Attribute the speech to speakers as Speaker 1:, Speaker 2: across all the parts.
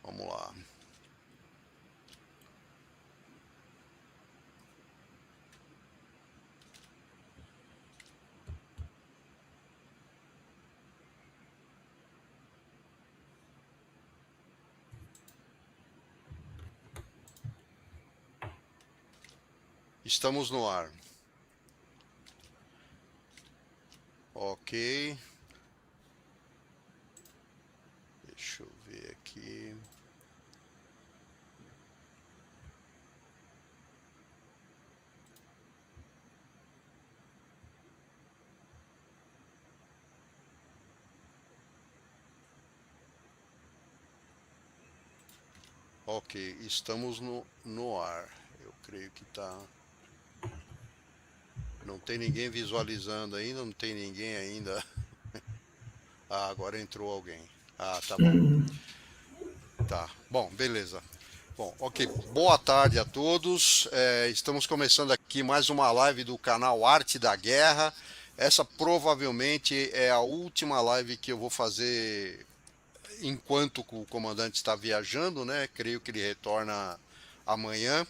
Speaker 1: Vamos lá. Estamos no ar. Ok. Deixa eu ver aqui. Ok, estamos no ar. Eu creio que tá. Não tem ninguém visualizando ainda, não tem ninguém ainda. Ah, agora entrou alguém. Ah, tá bom. Tá. Bom, beleza. Bom, ok. Boa tarde a todos. Estamos começando aqui mais uma live do canal Arte da Guerra. Essa provavelmente é a última live que eu vou fazer enquanto o comandante está viajando, né? Creio que ele retorna amanhã.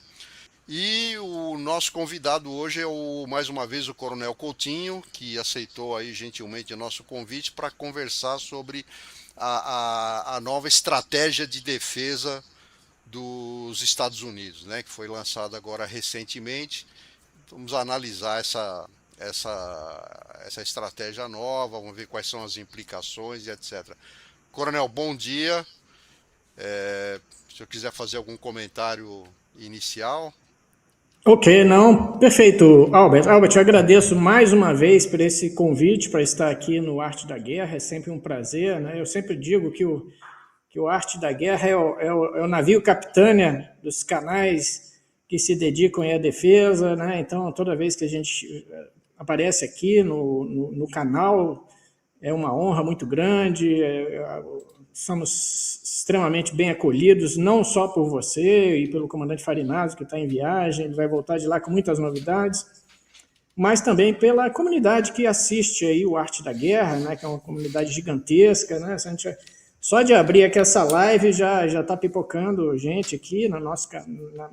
Speaker 1: E o nosso convidado hoje é mais uma vez o Coronel Coutinho, que aceitou aí gentilmente o nosso convite para conversar sobre a nova estratégia de defesa dos Estados Unidos, né? Que foi lançada agora recentemente. Vamos analisar essa estratégia nova, vamos ver quais são as implicações e etc. Coronel, bom dia. Se eu quiser fazer algum comentário inicial.
Speaker 2: Ok, não, perfeito, Albert. Albert, eu agradeço mais uma vez por esse convite para estar aqui no Arte da Guerra, é sempre um prazer, né? Eu sempre digo que o Arte da Guerra é o navio capitânia dos canais que se dedicam à defesa, né? Então, toda vez que a gente aparece aqui no canal, é uma honra muito grande, somos extremamente bem acolhidos, não só por você e pelo comandante Farinazzo, que está em viagem, ele vai voltar de lá com muitas novidades, mas também pela comunidade que assiste aí o Arte da Guerra, né, que é uma comunidade gigantesca, né? Só de abrir aqui essa live já está pipocando gente aqui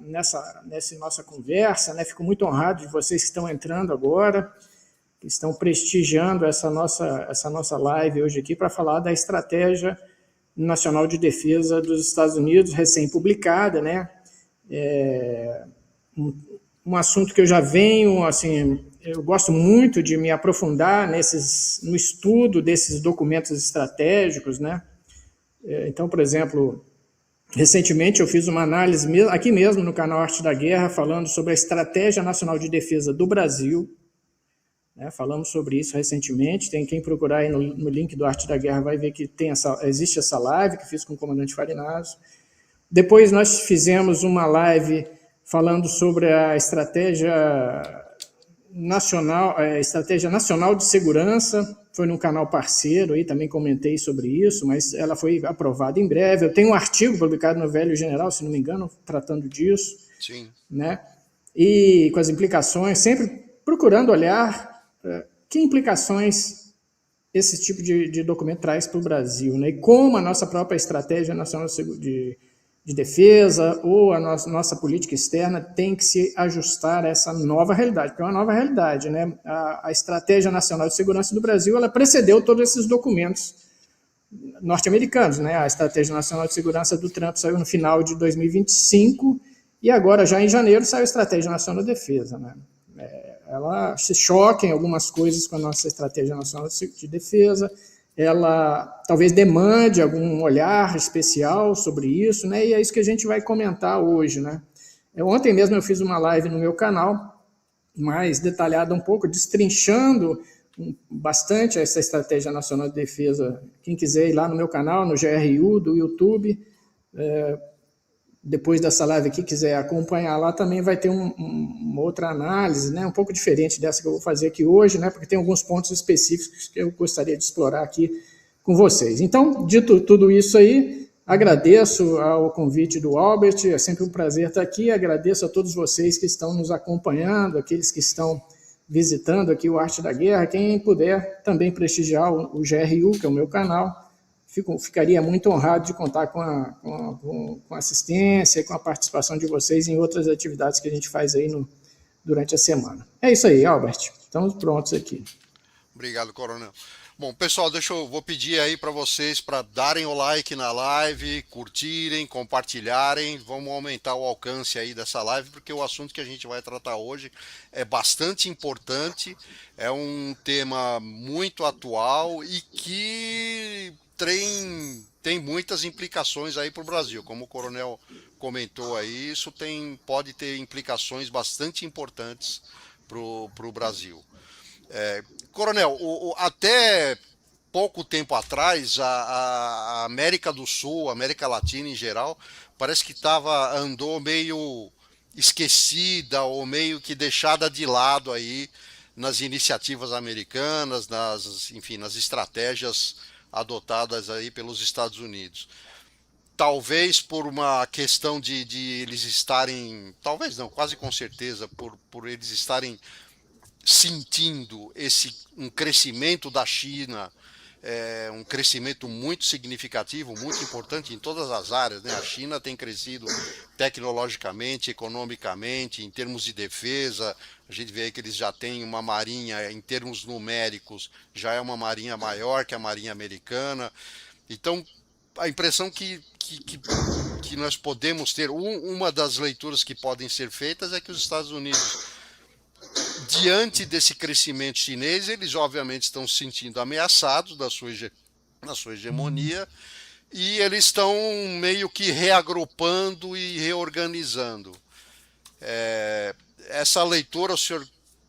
Speaker 2: nessa nossa conversa, né? Fico muito honrado de vocês que estão entrando agora, que estão prestigiando essa nossa live hoje aqui para falar da Estratégia Nacional de Defesa dos Estados Unidos, recém-publicada, né? Um assunto que eu já venho, assim, eu gosto muito de me aprofundar no estudo desses documentos estratégicos, né? Então, por exemplo, recentemente eu fiz uma análise aqui mesmo no canal Arte da Guerra, falando sobre a Estratégia Nacional de Defesa do Brasil, né? Falamos sobre isso recentemente, tem quem procurar aí no link do Arte da Guerra vai ver que existe essa live que fiz com o comandante Farinazzo. Depois nós fizemos uma live falando sobre a Estratégia Nacional de Segurança, foi num canal parceiro, aí também comentei sobre isso, mas ela foi aprovada em breve. Eu tenho um artigo publicado no Velho General, se não me engano, tratando disso.
Speaker 1: Sim.
Speaker 2: Né? E com as implicações, sempre procurando olhar que implicações esse tipo de documento traz para o Brasil, né? E como a nossa própria Estratégia Nacional de Defesa ou a nossa política externa tem que se ajustar a essa nova realidade, porque é uma nova realidade, né? A Estratégia Nacional de Segurança do Brasil, ela precedeu todos esses documentos norte-americanos, né? A Estratégia Nacional de Segurança do Trump saiu no final de 2025 e agora, já em janeiro, saiu a Estratégia Nacional de Defesa, né? Ela se choca em algumas coisas com a nossa Estratégia Nacional de Defesa, ela talvez demande algum olhar especial sobre isso, né? E é isso que a gente vai comentar hoje, né? Ontem mesmo eu fiz uma live no meu canal, mais detalhada um pouco, destrinchando bastante essa Estratégia Nacional de Defesa. Quem quiser ir lá no meu canal, no GRU do YouTube, depois dessa live aqui, quiser acompanhar lá, também vai ter uma outra análise, né, um pouco diferente dessa que eu vou fazer aqui hoje, né, porque tem alguns pontos específicos que eu gostaria de explorar aqui com vocês. Então, dito tudo isso aí, agradeço ao convite do Albert, é sempre um prazer estar aqui, agradeço a todos vocês que estão nos acompanhando, aqueles que estão visitando aqui o Arte da Guerra, quem puder também prestigiar o GRU, que é o meu canal, ficaria muito honrado de contar com a assistência e com a participação de vocês em outras atividades que a gente faz aí durante a semana. É isso aí, Albert. Estamos prontos aqui.
Speaker 1: Obrigado, Coronel. Bom, pessoal, vou pedir aí para vocês para darem o like na live, curtirem, compartilharem, vamos aumentar o alcance aí dessa live, porque o assunto que a gente vai tratar hoje é bastante importante, é um tema muito atual e que tem muitas implicações aí para o Brasil. Como o Coronel comentou aí, isso pode ter implicações bastante importantes para o Brasil. Coronel, até pouco tempo atrás, a América do Sul, a América Latina em geral, parece que andou meio esquecida ou meio que deixada de lado aí nas iniciativas americanas, nas estratégias adotadas aí pelos Estados Unidos. Talvez por uma questão de eles estarem, talvez não, quase com certeza, por eles estarem sentindo um crescimento da China, um crescimento muito significativo, muito importante em todas as áreas, né? A China tem crescido tecnologicamente, economicamente, em termos de defesa. A gente vê que eles já têm uma marinha, em termos numéricos, já é uma marinha maior que a marinha americana. Então, a impressão que nós podemos ter, uma das leituras que podem ser feitas é que os Estados Unidos, diante desse crescimento chinês, eles obviamente estão se sentindo ameaçados da sua hegemonia e eles estão meio que reagrupando e reorganizando. Essa leitura, o senhor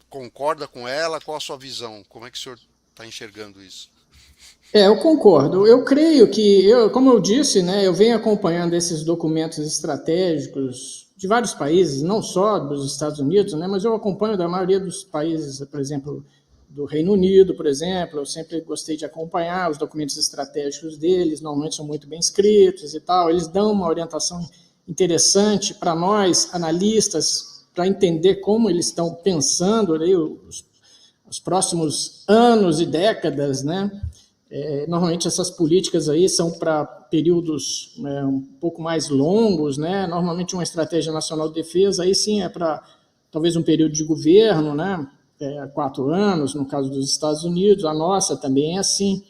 Speaker 1: concorda com ela? Qual a sua visão? Como é que o senhor está enxergando isso?
Speaker 2: Eu concordo. Eu creio que, como eu disse, né, eu venho acompanhando esses documentos estratégicos de vários países, não só dos Estados Unidos, né, mas eu acompanho da maioria dos países, por exemplo, do Reino Unido, por exemplo. Eu sempre gostei de acompanhar os documentos estratégicos deles, normalmente são muito bem escritos e tal. Eles dão uma orientação interessante para nós, analistas, para entender como eles estão pensando aí, os próximos anos e décadas, né? Normalmente essas políticas aí são para períodos um pouco mais longos, né? Normalmente uma estratégia nacional de defesa aí sim é para talvez um período de governo, né? 4 anos, no caso dos Estados Unidos, a nossa também é assim.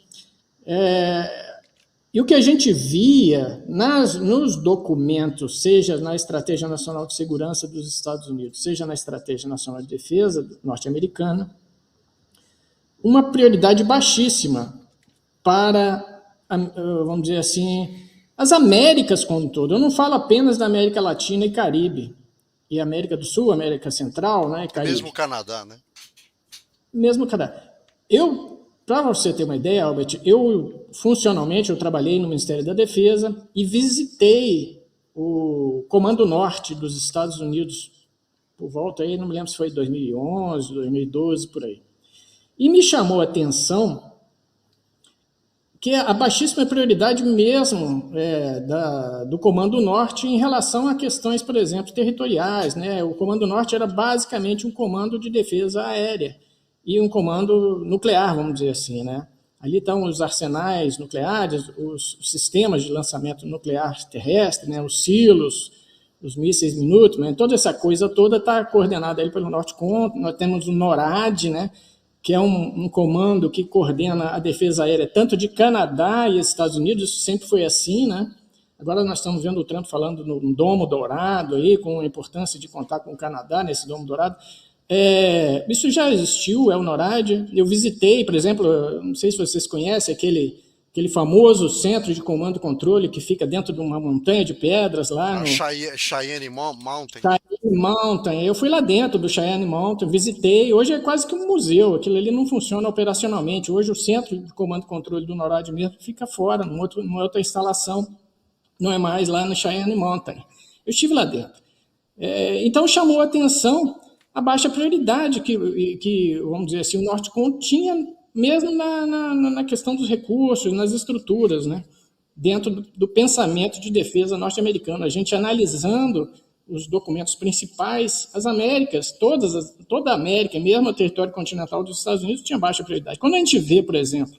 Speaker 2: E o que a gente via nos documentos, seja na Estratégia Nacional de Segurança dos Estados Unidos, seja na Estratégia Nacional de Defesa norte-americana, uma prioridade baixíssima para, vamos dizer assim, as Américas como um todo. Eu não falo apenas da América Latina e Caribe, e América do Sul, América Central, né, e Caribe.
Speaker 1: Mesmo o Canadá, né?
Speaker 2: Mesmo o Canadá. Para você ter uma ideia, Albert, funcionalmente, eu trabalhei no Ministério da Defesa e visitei o Comando Norte dos Estados Unidos por volta aí, não me lembro se foi 2011, 2012, por aí. E me chamou a atenção que a baixíssima prioridade mesmo do Comando Norte em relação a questões, por exemplo, territoriais, né? O Comando Norte era basicamente um comando de defesa aérea e um comando nuclear, vamos dizer assim, né? Ali estão os arsenais nucleares, os sistemas de lançamento nuclear terrestre, né? Os silos, os mísseis Minuteman, toda essa coisa toda está coordenada aí pelo Norte-Com. Nós temos o NORAD, né? Que é um comando que coordena a defesa aérea tanto de Canadá e Estados Unidos. Isso sempre foi assim, né? Agora nós estamos vendo o Trump falando no Domo Dourado, aí, com a importância de contar com o Canadá nesse Domo Dourado. Isso já existiu, é o NORAD. Eu visitei, por exemplo, não sei se vocês conhecem, aquele famoso centro de comando e controle que fica dentro de uma montanha de pedras lá.
Speaker 1: Cheyenne Mountain.
Speaker 2: Cheyenne Mountain. Eu fui lá dentro do Cheyenne Mountain, visitei. Hoje é quase que um museu. Aquilo ali não funciona operacionalmente. Hoje o centro de comando e controle do NORAD mesmo fica fora, numa outra instalação. Não é mais lá no Cheyenne Mountain. Eu estive lá dentro. Então chamou a atenção a baixa prioridade que vamos dizer assim, o Norte-Com tinha mesmo na questão dos recursos, nas estruturas, né? Dentro do pensamento de defesa norte-americano. A gente analisando os documentos principais, as Américas, toda a América, mesmo o território continental dos Estados Unidos, tinha baixa prioridade. Quando a gente vê, por exemplo,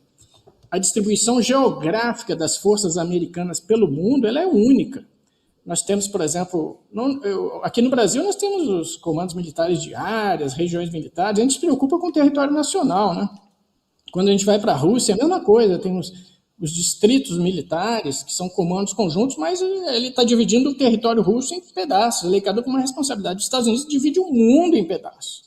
Speaker 2: a distribuição geográfica das forças americanas pelo mundo ela é única. Nós temos, por exemplo, aqui no Brasil nós temos os comandos militares de áreas, regiões militares, a gente se preocupa com o território nacional, né? Quando a gente vai para a Rússia, é a mesma coisa, tem os distritos militares, que são comandos conjuntos, mas ele está dividindo o território russo em pedaços, ele é cada com uma responsabilidade. Os Estados Unidos dividem o mundo em pedaços.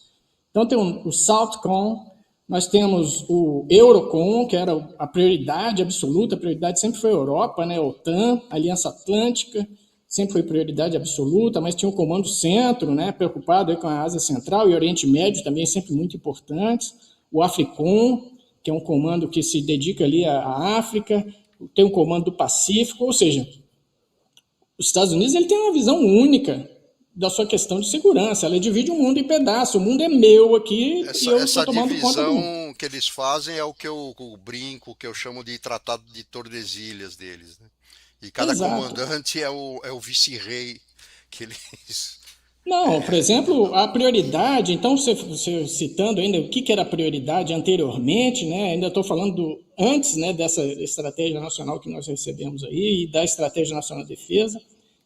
Speaker 2: Então tem o SOUTHCOM, nós temos o EUROCOM, que era a prioridade absoluta, a prioridade sempre foi a Europa, né? A OTAN, a Aliança Atlântica, sempre foi prioridade absoluta, mas tinha o Comando Centro, né? Preocupado aí com a Ásia Central e Oriente Médio também sempre muito importantes. O AFRICOM, que é um comando que se dedica ali à África, tem um comando do Pacífico, ou seja, os Estados Unidos ele tem uma visão única da sua questão de segurança, ela divide o mundo em pedaços, o mundo é meu aqui e eu estou tomando conta do mundo.
Speaker 1: Essa divisão que eles fazem é o que eu brinco, que eu chamo de Tratado de Tordesilhas deles, né? E cada comandante é o vice-rei que eles...
Speaker 2: Não, por exemplo, a prioridade, então, você citando ainda o que era a prioridade anteriormente, né? Ainda estou falando antes, né, dessa estratégia nacional que nós recebemos aí, e da estratégia nacional de defesa,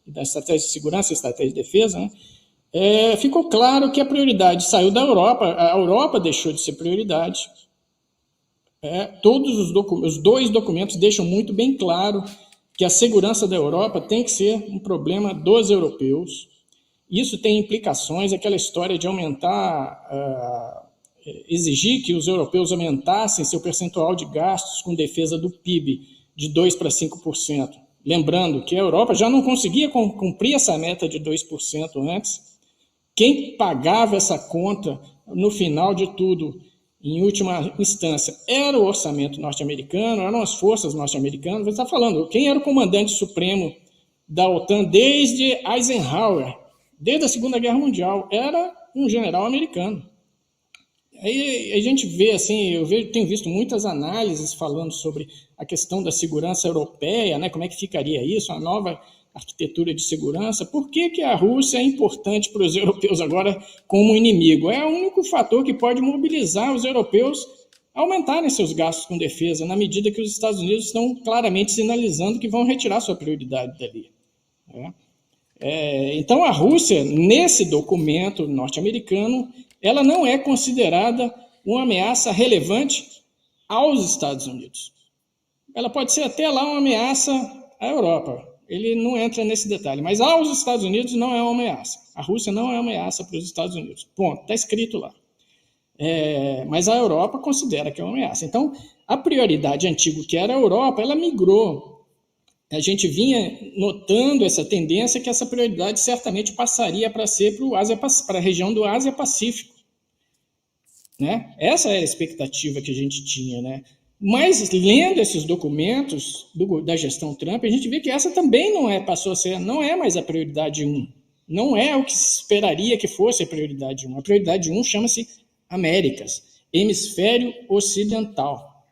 Speaker 2: e da estratégia de segurança e estratégia de defesa, né? Ficou claro que a prioridade saiu da Europa, a Europa deixou de ser prioridade. Todos os dois documentos deixam muito bem claro que a segurança da Europa tem que ser um problema dos europeus. Isso tem implicações, aquela história de aumentar, exigir que os europeus aumentassem seu percentual de gastos com defesa do PIB de 2% para 5%. Lembrando que a Europa já não conseguia cumprir essa meta de 2% antes. Quem pagava essa conta, no final de tudo, em última instância, era o orçamento norte-americano, eram as forças norte-americanas. Você está falando, quem era o comandante supremo da OTAN desde Eisenhower, desde a Segunda Guerra Mundial, era um general americano. Aí a gente vê, assim, tenho visto muitas análises falando sobre a questão da segurança europeia, né, como é que ficaria isso, a nova arquitetura de segurança. Por que a Rússia é importante para os europeus agora como inimigo? É o único fator que pode mobilizar os europeus a aumentarem seus gastos com defesa, na medida que os Estados Unidos estão claramente sinalizando que vão retirar sua prioridade dali. Então, a Rússia, nesse documento norte-americano, ela não é considerada uma ameaça relevante aos Estados Unidos. Ela pode ser até lá uma ameaça à Europa. Ele não entra nesse detalhe, mas aos Estados Unidos não é uma ameaça. A Rússia não é uma ameaça para os Estados Unidos. Ponto, está escrito lá. Mas a Europa considera que é uma ameaça. Então, a prioridade antiga, que era a Europa, ela migrou. A gente vinha notando essa tendência que essa prioridade certamente passaria para ser para a região do Ásia-Pacífico. Né? Essa é a expectativa que a gente tinha. Né? Mas, lendo esses documentos da gestão Trump, a gente vê que essa também passou a ser, não é mais a prioridade 1. Não é o que se esperaria que fosse a prioridade 1. A prioridade 1 chama-se Américas, Hemisfério Ocidental.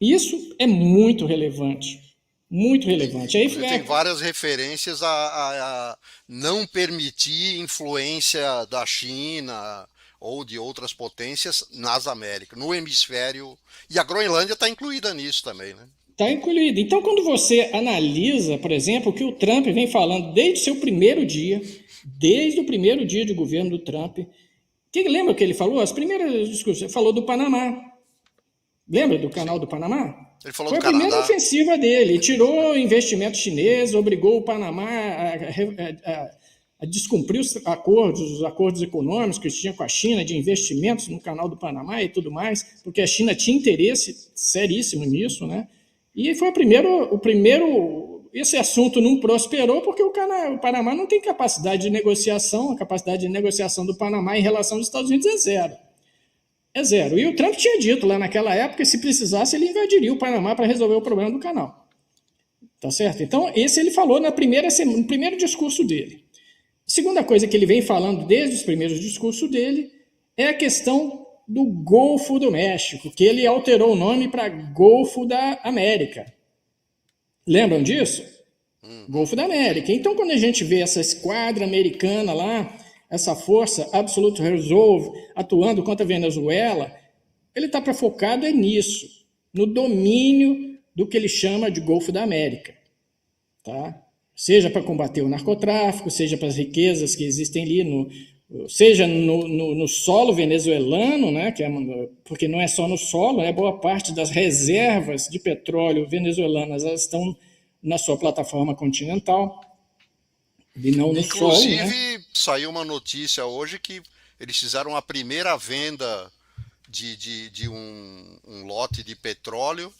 Speaker 2: Isso é muito relevante. Muito relevante. Aí
Speaker 1: tem várias referências a não permitir influência da China ou de outras potências nas Américas, no hemisfério. E a Groenlândia está incluída nisso também, né?
Speaker 2: Está incluída. Então, quando você analisa, por exemplo, o que o Trump vem falando desde o seu primeiro dia, desde o primeiro dia de governo do Trump, lembra o que ele falou? As primeiras discussões, ele falou do Panamá. Lembra do canal do Panamá?
Speaker 1: Ele falou
Speaker 2: Foi
Speaker 1: do
Speaker 2: a primeira
Speaker 1: Canadá.
Speaker 2: ofensiva dele, tirou investimento chinês, obrigou o Panamá a descumprir os acordos econômicos que tinha com a China de investimentos no canal do Panamá e tudo mais, porque a China tinha interesse seríssimo nisso, né? E foi o primeiro esse assunto não prosperou porque o Panamá não tem capacidade de negociação, a capacidade de negociação do Panamá em relação aos Estados Unidos é zero. É zero. E o Trump tinha dito lá naquela época que se precisasse ele invadiria o Panamá para resolver o problema do canal. Tá certo? Então, esse ele falou no primeiro discurso dele. A segunda coisa que ele vem falando desde os primeiros discursos dele é a questão do Golfo do México, que ele alterou o nome para Golfo da América. Lembram disso? Golfo da América. Então, quando a gente vê essa esquadra americana lá, essa força Absolute Resolve atuando contra a Venezuela, ele está focado nisso, no domínio do que ele chama de Golfo da América, tá? Seja para combater o narcotráfico, seja para as riquezas que existem ali, seja no solo venezuelano, né, porque não é só no solo, né, boa parte das reservas de petróleo venezuelanas elas estão na sua plataforma continental e não no solo.
Speaker 1: Inclusive, saiu uma notícia hoje que eles fizeram a primeira venda de um lote de petróleo,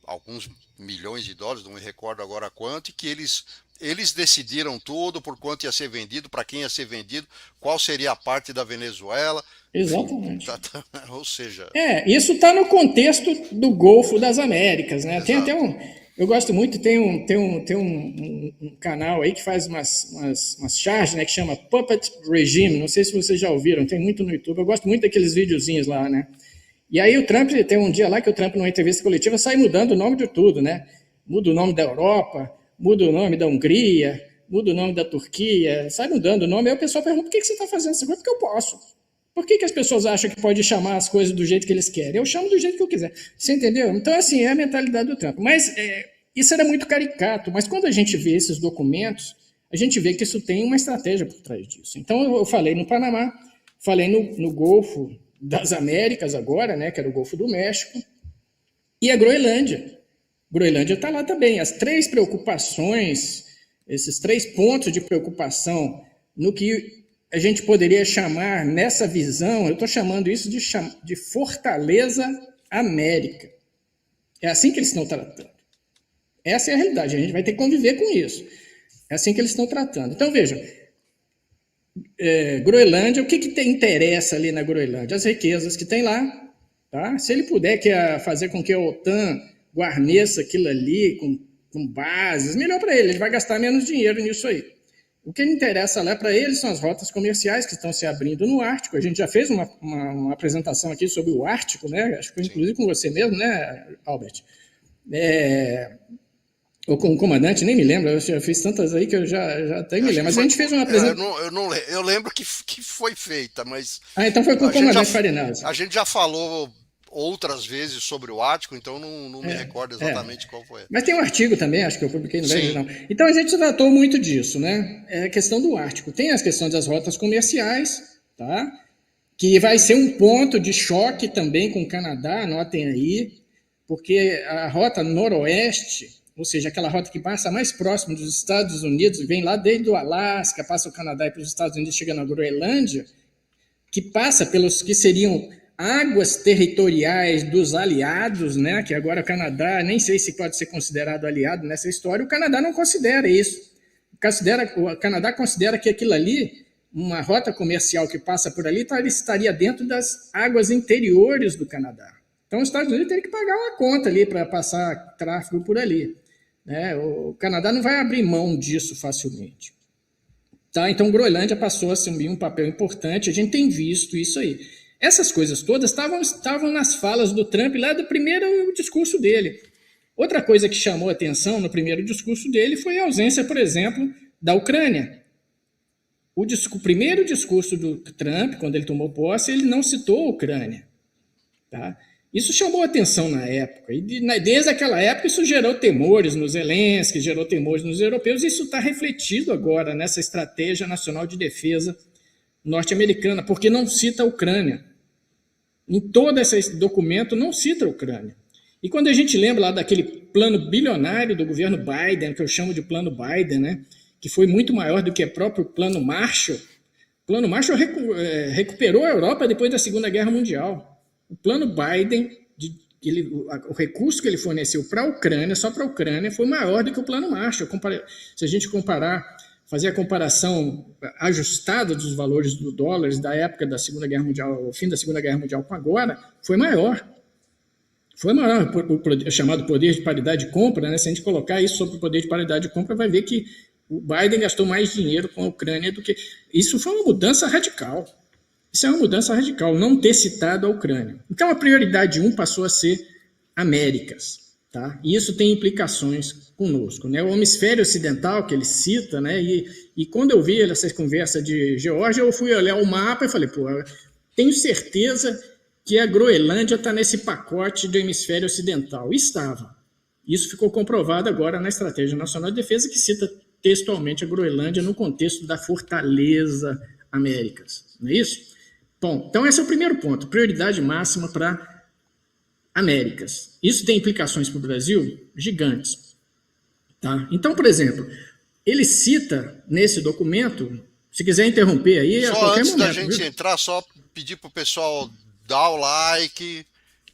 Speaker 1: alguns milhões de dólares, não me recordo agora quanto, e que eles decidiram tudo, por quanto ia ser vendido, para quem ia ser vendido, qual seria a parte da Venezuela.
Speaker 2: Exatamente.
Speaker 1: Ou seja...
Speaker 2: Isso está no contexto do Golfo das Américas, né? Tem até eu gosto muito, tem um canal aí que faz umas charges, né, que chama Puppet Regime, não sei se vocês já ouviram, tem muito no YouTube, eu gosto muito daqueles videozinhos lá, né? E aí o Trump, tem um dia lá que o Trump, numa entrevista coletiva, sai mudando o nome de tudo, né? Muda o nome da Europa, muda o nome da Hungria, muda o nome da Turquia, sai mudando o nome, aí o pessoal pergunta, por que você está fazendo isso? Porque eu posso. Por que as pessoas acham que pode chamar as coisas do jeito que eles querem? Eu chamo do jeito que eu quiser. Você entendeu? Então, assim, é a mentalidade do Trump. Mas isso era muito caricato. Mas quando a gente vê esses documentos, a gente vê que isso tem uma estratégia por trás disso. Então, eu falei no Panamá, falei no Golfo das Américas agora, né, que era o Golfo do México, e a Groenlândia. Groenlândia está lá também. As 3 preocupações, esses 3 pontos de preocupação no que a gente poderia chamar, nessa visão, eu estou chamando isso de Fortaleza América. É assim que eles estão tratando. Essa é a realidade, a gente vai ter que conviver com isso. É assim que eles estão tratando. Então, vejam, Groenlândia, o que interessa ali na Groenlândia? As riquezas que tem lá. Tá? Se ele puder fazer com que a OTAN guarneça aquilo ali com bases, melhor para ele vai gastar menos dinheiro nisso aí. O que interessa lá para eles são as rotas comerciais que estão se abrindo no Ártico. A gente já fez uma apresentação aqui sobre o Ártico, né? Acho que foi inclusive com você mesmo, né, Albert? Ou com o comandante, nem me lembro, eu já fiz tantas aí que eu já até me lembro. Mas a gente fez uma apresentação.
Speaker 1: Eu lembro que foi feita, mas...
Speaker 2: então foi com o comandante Farinazzi.
Speaker 1: A gente já falou outras vezes sobre o Ártico, então não me recordo exatamente qual foi.
Speaker 2: Mas tem um artigo também, acho que eu publiquei no Velho Jornal. Então a gente tratou muito disso, né? É a questão do Ártico. Tem as questões das rotas comerciais, tá? Que vai ser um ponto de choque também com o Canadá, anotem aí, porque a rota noroeste, ou seja, aquela rota que passa mais próximo dos Estados Unidos, vem lá desde o Alasca, passa o Canadá e para os Estados Unidos, chega na Groenlândia, que passa pelos que seriam águas territoriais dos aliados, né? Que agora o Canadá, nem sei se pode ser considerado aliado nessa história, o Canadá não considera isso. O Canadá considera que aquilo ali, uma rota comercial que passa por ali, estaria dentro das águas interiores do Canadá. Então os Estados Unidos teriam que pagar uma conta ali para passar tráfego por ali. Né? O Canadá não vai abrir mão disso facilmente. Tá? Então Groenlândia passou a assumir um papel importante, a gente tem visto isso aí. Essas coisas todas estavam nas falas do Trump lá do primeiro discurso dele. Outra coisa que chamou a atenção no primeiro discurso dele foi a ausência, por exemplo, da Ucrânia. O primeiro discurso do Trump, quando ele tomou posse, ele não citou a Ucrânia. Tá? Isso chamou a atenção na época. E desde aquela época isso gerou temores nos Zelensky, gerou temores nos europeus, e isso está refletido agora nessa estratégia nacional de defesa norte-americana, porque não cita a Ucrânia. Em todo esse documento não cita a Ucrânia. E quando a gente lembra lá daquele plano bilionário do governo Biden, que eu chamo de plano Biden, né, que foi muito maior do que o próprio plano Marshall, o plano Marshall recuperou a Europa depois da Segunda Guerra Mundial. O plano Biden, o recurso que ele forneceu para a Ucrânia, só para a Ucrânia, foi maior do que o plano Marshall. Se a gente fazer a comparação ajustada dos valores do dólar da época da Segunda Guerra Mundial, o fim da Segunda Guerra Mundial com agora, foi maior. Foi maior, o chamado poder de paridade de compra, né? Se a gente colocar isso sobre o poder de paridade de compra, vai ver que o Biden gastou mais dinheiro com a Ucrânia do que... Isso foi uma mudança radical. Isso é uma mudança radical, não ter citado a Ucrânia. Então a prioridade 1 passou a ser Américas. Tá? E isso tem implicações conosco. Né? O hemisfério ocidental que ele cita, né? E quando eu vi essa conversa de Geórgia, eu fui olhar o mapa e falei, tenho certeza que a Groenlândia está nesse pacote do hemisfério ocidental. Estava. Isso ficou comprovado agora na Estratégia Nacional de Defesa, que cita textualmente a Groenlândia no contexto da Fortaleza Américas. Não é isso? Bom, então esse é o primeiro ponto. Prioridade máxima para Américas. Isso tem implicações para o Brasil gigantes. Tá? Então, por exemplo, ele cita nesse documento, se quiser interromper aí, a
Speaker 1: Só
Speaker 2: qualquer
Speaker 1: antes
Speaker 2: momento.
Speaker 1: da gente entrar, só pedir para o pessoal dar o like,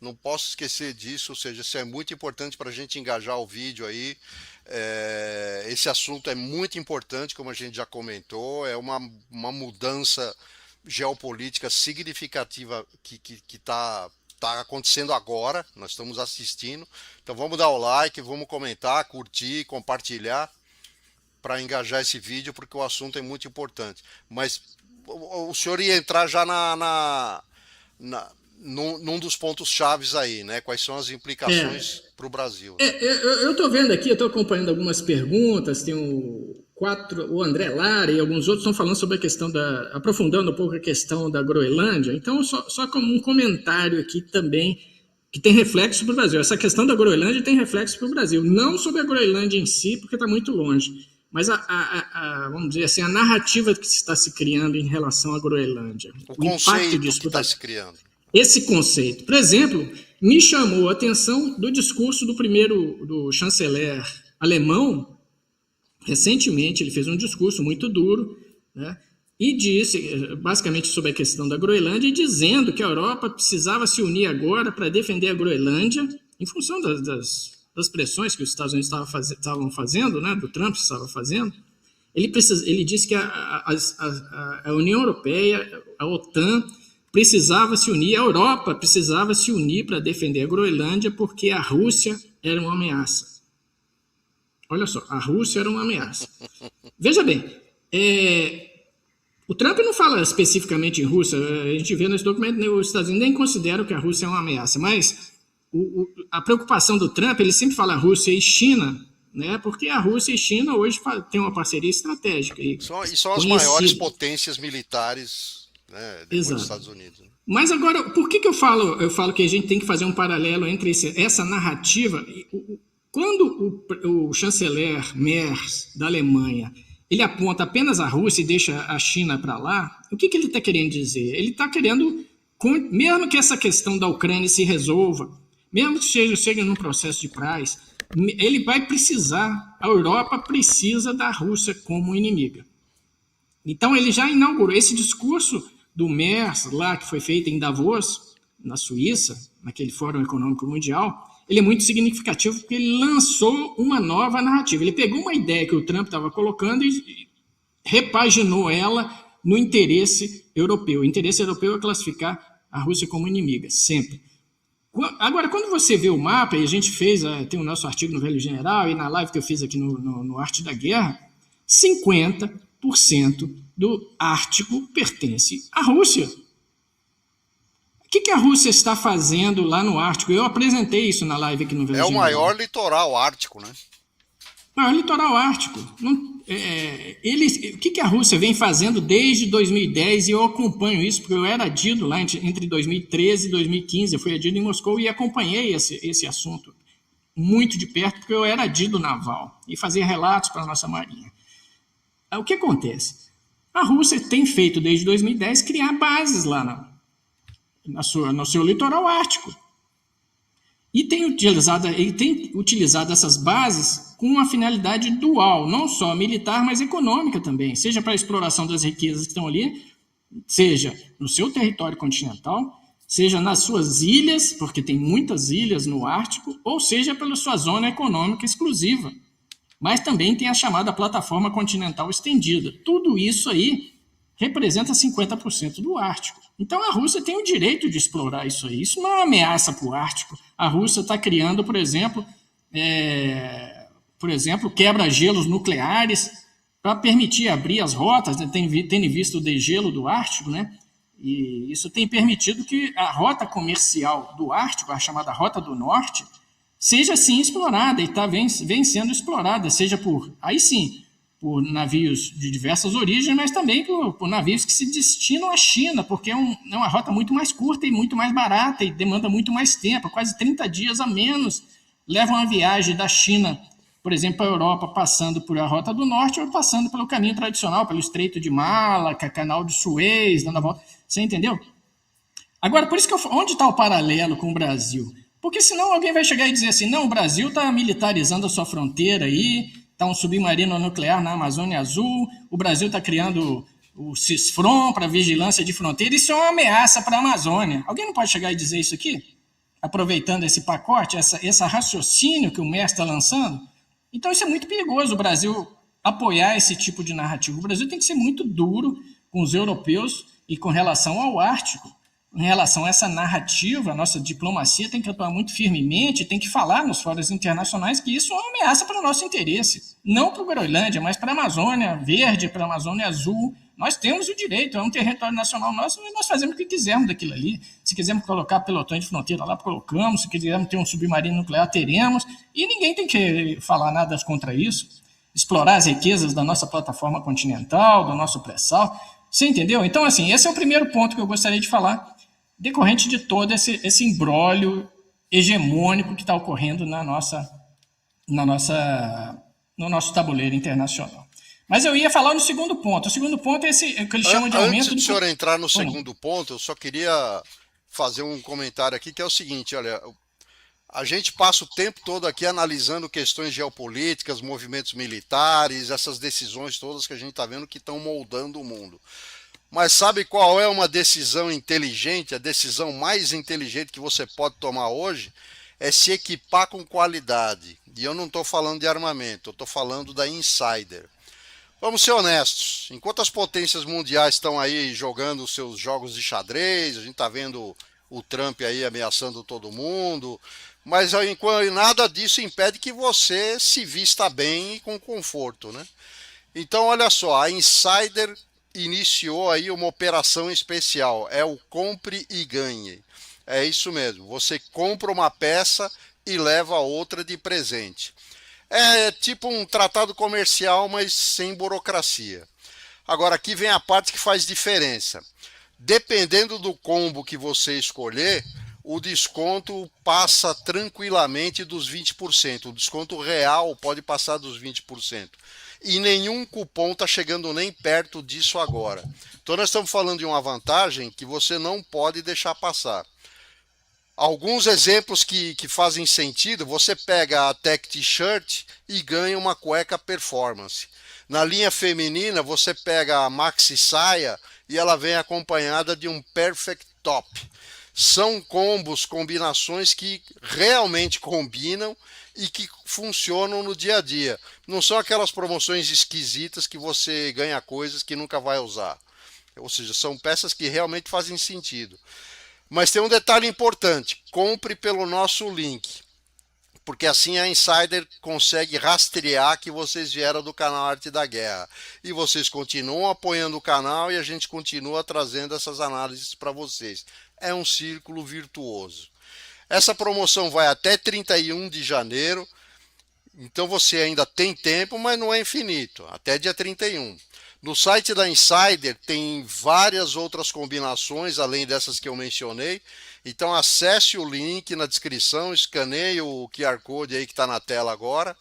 Speaker 1: não posso esquecer disso, ou seja, isso é muito importante para a gente engajar o vídeo aí. Esse assunto é muito importante, como a gente já comentou, é uma mudança geopolítica significativa que está acontecendo agora, nós estamos assistindo. Então vamos dar o like, vamos comentar, curtir, compartilhar para engajar esse vídeo, porque o assunto é muito importante. Mas o senhor ia entrar já num dos pontos chaves aí, né? Quais são as implicações para o Brasil?
Speaker 2: Eu estou vendo aqui, eu estou acompanhando algumas perguntas, tem o André Lara e alguns outros estão falando sobre a questão aprofundando um pouco a questão da Groenlândia. Então, só como um comentário aqui também, que tem reflexo para o Brasil. Essa questão da Groenlândia tem reflexo para o Brasil, não sobre a Groenlândia em si, porque está muito longe, mas vamos dizer assim, a narrativa que está se criando em relação à Groenlândia.
Speaker 1: O conceito que está se criando.
Speaker 2: Esse conceito, por exemplo, me chamou a atenção do discurso do chanceler alemão. Recentemente, ele fez um discurso muito duro, né, e disse, basicamente, sobre a questão da Groenlândia, dizendo que a Europa precisava se unir agora para defender a Groenlândia, em função das pressões que os Estados Unidos estavam fazendo, né, do Trump estava fazendo. Ele disse que a União Europeia, a OTAN, precisava se unir, a Europa precisava se unir para defender a Groenlândia, porque a Rússia era uma ameaça. Olha só, a Rússia era uma ameaça. Veja bem, o Trump não fala especificamente em Rússia, a gente vê nesse documento, os Estados Unidos nem consideram que a Rússia é uma ameaça, mas a preocupação do Trump, ele sempre fala Rússia e China, né, porque a Rússia e China hoje têm uma parceria estratégica. E
Speaker 1: são as maiores potências militares, né, depois dos Estados Unidos.
Speaker 2: Mas agora, por que eu falo que a gente tem que fazer um paralelo entre essa narrativa? Quando o chanceler Merz, da Alemanha, ele aponta apenas a Rússia e deixa a China para lá, o que ele está querendo dizer? Ele está querendo, mesmo que essa questão da Ucrânia se resolva, mesmo que chegue num processo de paz, ele vai precisar, a Europa precisa da Rússia como inimiga. Então ele já inaugurou esse discurso do Merz, lá que foi feito em Davos, na Suíça, naquele Fórum Econômico Mundial. Ele é muito significativo porque ele lançou uma nova narrativa. Ele pegou uma ideia que o Trump estava colocando e repaginou ela no interesse europeu. O interesse europeu é classificar a Rússia como inimiga, sempre. Agora, quando você vê o mapa, e a gente tem o nosso artigo no Velho General, e na live que eu fiz aqui no Arte da Guerra, 50% do Ártico pertence à Rússia. O que a Rússia está fazendo lá no Ártico? Eu apresentei isso na live aqui no Velho General.
Speaker 1: É o maior litoral ártico, né?
Speaker 2: Maior litoral ártico. O que a Rússia vem fazendo desde 2010, e eu acompanho isso, porque eu era adido lá entre 2013 e 2015, eu fui adido em Moscou e acompanhei esse assunto muito de perto, porque eu era adido naval e fazia relatos para a nossa marinha. O que acontece? A Rússia tem feito desde 2010 criar bases lá no seu litoral ártico. E tem utilizado essas bases com uma finalidade dual, não só militar, mas econômica também, seja para a exploração das riquezas que estão ali, seja no seu território continental, seja nas suas ilhas, porque tem muitas ilhas no Ártico, ou seja pela sua zona econômica exclusiva. Mas também tem a chamada plataforma continental estendida. Tudo isso aí representa 50% do Ártico. Então a Rússia tem o direito de explorar isso aí. Isso não é uma ameaça para o Ártico. A Rússia está criando, por exemplo, quebra-gelos nucleares para permitir abrir as rotas, né? Tem visto o degelo do Ártico, né? E isso tem permitido que a rota comercial do Ártico, a chamada Rota do Norte, seja sim explorada e vem sendo explorada, seja por por navios de diversas origens, mas também por navios que se destinam à China, porque é uma rota muito mais curta e muito mais barata e demanda muito mais tempo, quase 30 dias a menos. Leva uma viagem da China, por exemplo, para a Europa, passando por a Rota do Norte ou passando pelo caminho tradicional, pelo Estreito de Malaca, Canal de Suez, dando a volta. Você entendeu? Agora, por isso que onde está o paralelo com o Brasil? Porque senão alguém vai chegar e dizer assim, não, o Brasil está militarizando a sua fronteira aí, está um submarino nuclear na Amazônia Azul, o Brasil está criando o CISFRON para vigilância de fronteira, isso é uma ameaça para a Amazônia. Alguém não pode chegar e dizer isso aqui? Aproveitando esse pacote, esse raciocínio que o MES está lançando? Então isso é muito perigoso, o Brasil apoiar esse tipo de narrativa. O Brasil tem que ser muito duro com os europeus e com relação ao Ártico. Em relação a essa narrativa, a nossa diplomacia tem que atuar muito firmemente, tem que falar nos fóruns internacionais que isso é uma ameaça para o nosso interesse. Não para o Groenlândia, mas para a Amazônia Verde, para a Amazônia Azul. Nós temos o direito, é um território nacional nosso, e nós fazemos o que quisermos daquilo ali. Se quisermos colocar pelotões de fronteira lá, colocamos. Se quisermos ter um submarino nuclear, teremos. E ninguém tem que falar nada contra isso. Explorar as riquezas da nossa plataforma continental, do nosso pré-sal. Você entendeu? Então, assim, esse é o primeiro ponto que eu gostaria de falar, decorrente de todo esse imbróglio hegemônico que está ocorrendo no nosso tabuleiro internacional. Mas eu ia falar no segundo ponto. O segundo ponto é esse que eles chamam de aumento...
Speaker 1: Antes do senhor entrar no segundo ponto, eu só queria fazer um comentário aqui, que é o seguinte, olha, a gente passa o tempo todo aqui analisando questões geopolíticas, movimentos militares, essas decisões todas que a gente está vendo que estão moldando o mundo. Mas sabe qual é uma decisão inteligente? A decisão mais inteligente que você pode tomar hoje é se equipar com qualidade. E eu não estou falando de armamento, eu estou falando da insider. Vamos ser honestos, enquanto as potências mundiais estão aí jogando seus jogos de xadrez, a gente está vendo o Trump aí ameaçando todo mundo, mas nada disso impede que você se vista bem e com conforto, né? Então olha só, a insider iniciou aí uma operação especial, é o compre e ganhe. É isso mesmo, você compra uma peça e leva outra de presente. É tipo um tratado comercial, mas sem burocracia. Agora aqui vem a parte que faz diferença. Dependendo do combo que você escolher, o desconto passa tranquilamente dos 20%. O desconto real pode passar dos 20%. E nenhum cupom está chegando nem perto disso agora. Então nós estamos falando de uma vantagem que você não pode deixar passar. Alguns exemplos que fazem sentido, você pega a Tech T-Shirt e ganha uma cueca performance. Na linha feminina, você pega a Maxi Saia e ela vem acompanhada de um Perfect Top. São combos, combinações que realmente combinam e que funcionam no dia a dia. Não são aquelas promoções esquisitas que você ganha coisas que nunca vai usar. Ou seja, são peças que realmente fazem sentido. Mas tem um detalhe importante, compre pelo nosso link, porque assim a Insider consegue rastrear que vocês vieram do canal Arte da Guerra. E vocês continuam apoiando o canal e a gente continua trazendo essas análises para vocês. É um círculo virtuoso. Essa promoção vai até 31 de janeiro, então você ainda tem tempo, mas não é infinito, até dia 31. No site da Insider tem várias outras combinações, além dessas que eu mencionei. Então acesse o link na descrição, escaneie o QR Code aí que está na tela agora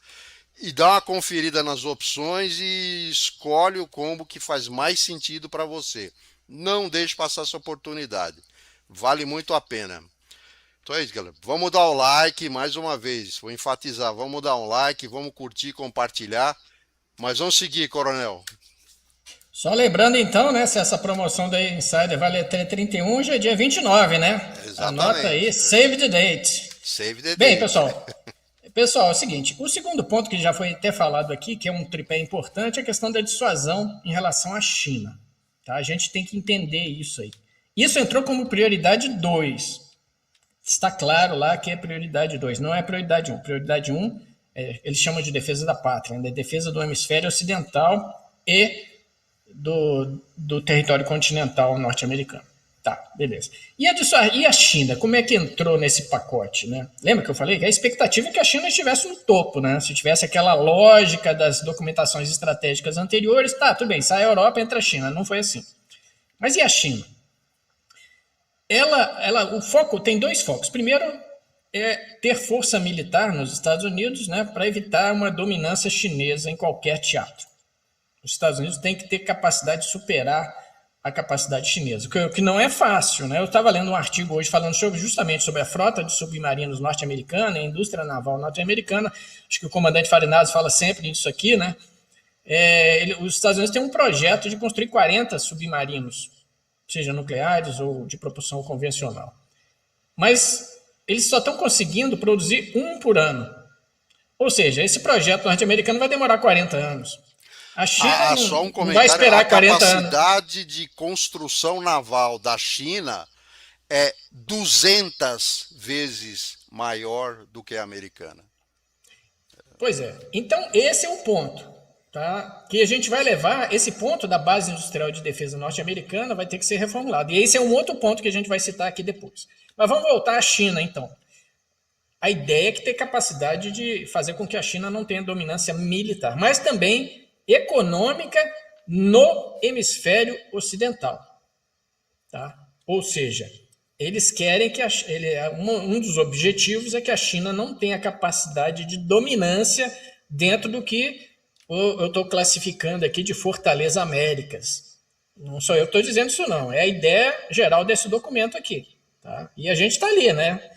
Speaker 1: e dá uma conferida nas opções e escolhe o combo que faz mais sentido para você. Não deixe passar essa oportunidade. Vale muito a pena. Então é isso, galera. Vamos dar o like mais uma vez. Vou enfatizar, vamos dar um like, vamos curtir, compartilhar. Mas vamos seguir, Coronel.
Speaker 2: Só lembrando então, né, se essa promoção da Insider vale até 31, hoje é dia 29, né?
Speaker 1: Exatamente.
Speaker 2: Anota aí, save the date.
Speaker 1: Save the date.
Speaker 2: Bem, pessoal, é o seguinte, o segundo ponto que já foi até falado aqui, que é um tripé importante, é a questão da dissuasão em relação à China. Tá? A gente tem que entender isso aí. Isso entrou como prioridade 2. Está claro lá que é prioridade 2, não é prioridade 1. Prioridade 1, eles chamam de defesa da pátria, né? Defesa do hemisfério ocidental e do território continental norte-americano. Tá, beleza. E a China, como é que entrou nesse pacote, né? Lembra que eu falei que a expectativa é que a China estivesse no topo, né? Se tivesse aquela lógica das documentações estratégicas anteriores, tá, tudo bem, sai a Europa, entra a China. Não foi assim. Mas e a China? O foco tem dois focos. Primeiro é ter força militar nos Estados Unidos, né, para evitar uma dominância chinesa em qualquer teatro. Os Estados Unidos têm que ter capacidade de superar a capacidade chinesa, o que não é fácil, né? Eu estava lendo um artigo hoje falando justamente sobre a frota de submarinos norte-americana, a indústria naval norte-americana. Acho que o comandante Farinazzi fala sempre disso aqui, né? Os Estados Unidos têm um projeto de construir 40 submarinos, seja nucleares ou de propulsão convencional. Mas eles só estão conseguindo produzir um por ano. Ou seja, esse projeto norte-americano vai demorar 40 anos. A China
Speaker 1: só um
Speaker 2: não
Speaker 1: comentário,
Speaker 2: vai esperar 40 anos.
Speaker 1: A capacidade de construção naval da China é 200 vezes maior do que a americana.
Speaker 2: Pois é. Então, esse é o ponto. Tá? Que a gente vai levar, esse ponto da base industrial de defesa norte-americana vai ter que ser reformulado. E esse é um outro ponto que a gente vai citar aqui depois. Mas vamos voltar à China, então. A ideia é que ter capacidade de fazer com que a China não tenha dominância militar, mas também econômica no hemisfério ocidental. Tá? Ou seja, eles querem que um dos objetivos é que a China não tenha capacidade de dominância dentro do que eu estou classificando aqui de Fortaleza Américas. Não sou eu que estou dizendo isso, não. É a ideia geral desse documento aqui. Tá? E a gente está ali, né?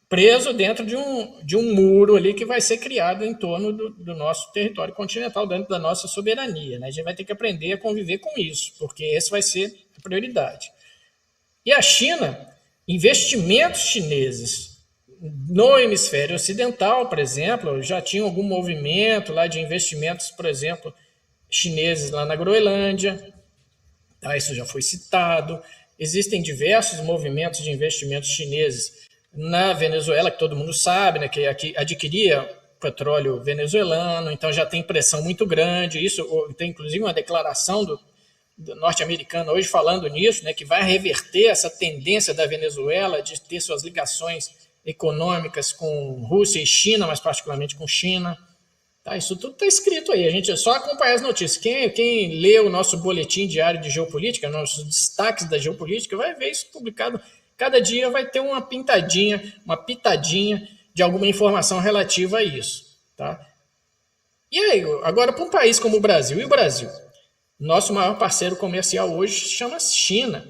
Speaker 2: Preso dentro de um muro ali que vai ser criado em torno do nosso território continental, dentro da nossa soberania. Né? A gente vai ter que aprender a conviver com isso, porque esse vai ser a prioridade. E a China, investimentos chineses no hemisfério ocidental, por exemplo, já tinha algum movimento lá de investimentos, por exemplo, chineses lá na Groenlândia, tá? Isso já foi citado. Existem diversos movimentos de investimentos chineses na Venezuela, que todo mundo sabe, né, que adquiria petróleo venezuelano, então já tem pressão muito grande. Isso tem inclusive uma declaração do norte-americano hoje falando nisso, né, que vai reverter essa tendência da Venezuela de ter suas ligações econômicas com Rússia e China, mas particularmente com China. Tá, isso tudo está escrito aí, a gente é só acompanhar as notícias. Quem lê o nosso boletim diário de geopolítica, nossos destaques da geopolítica, vai ver isso publicado. Cada dia vai ter uma pitadinha de alguma informação relativa a isso. Tá? E aí, agora para um país como o Brasil, e o Brasil? Nosso maior parceiro comercial hoje se chama China.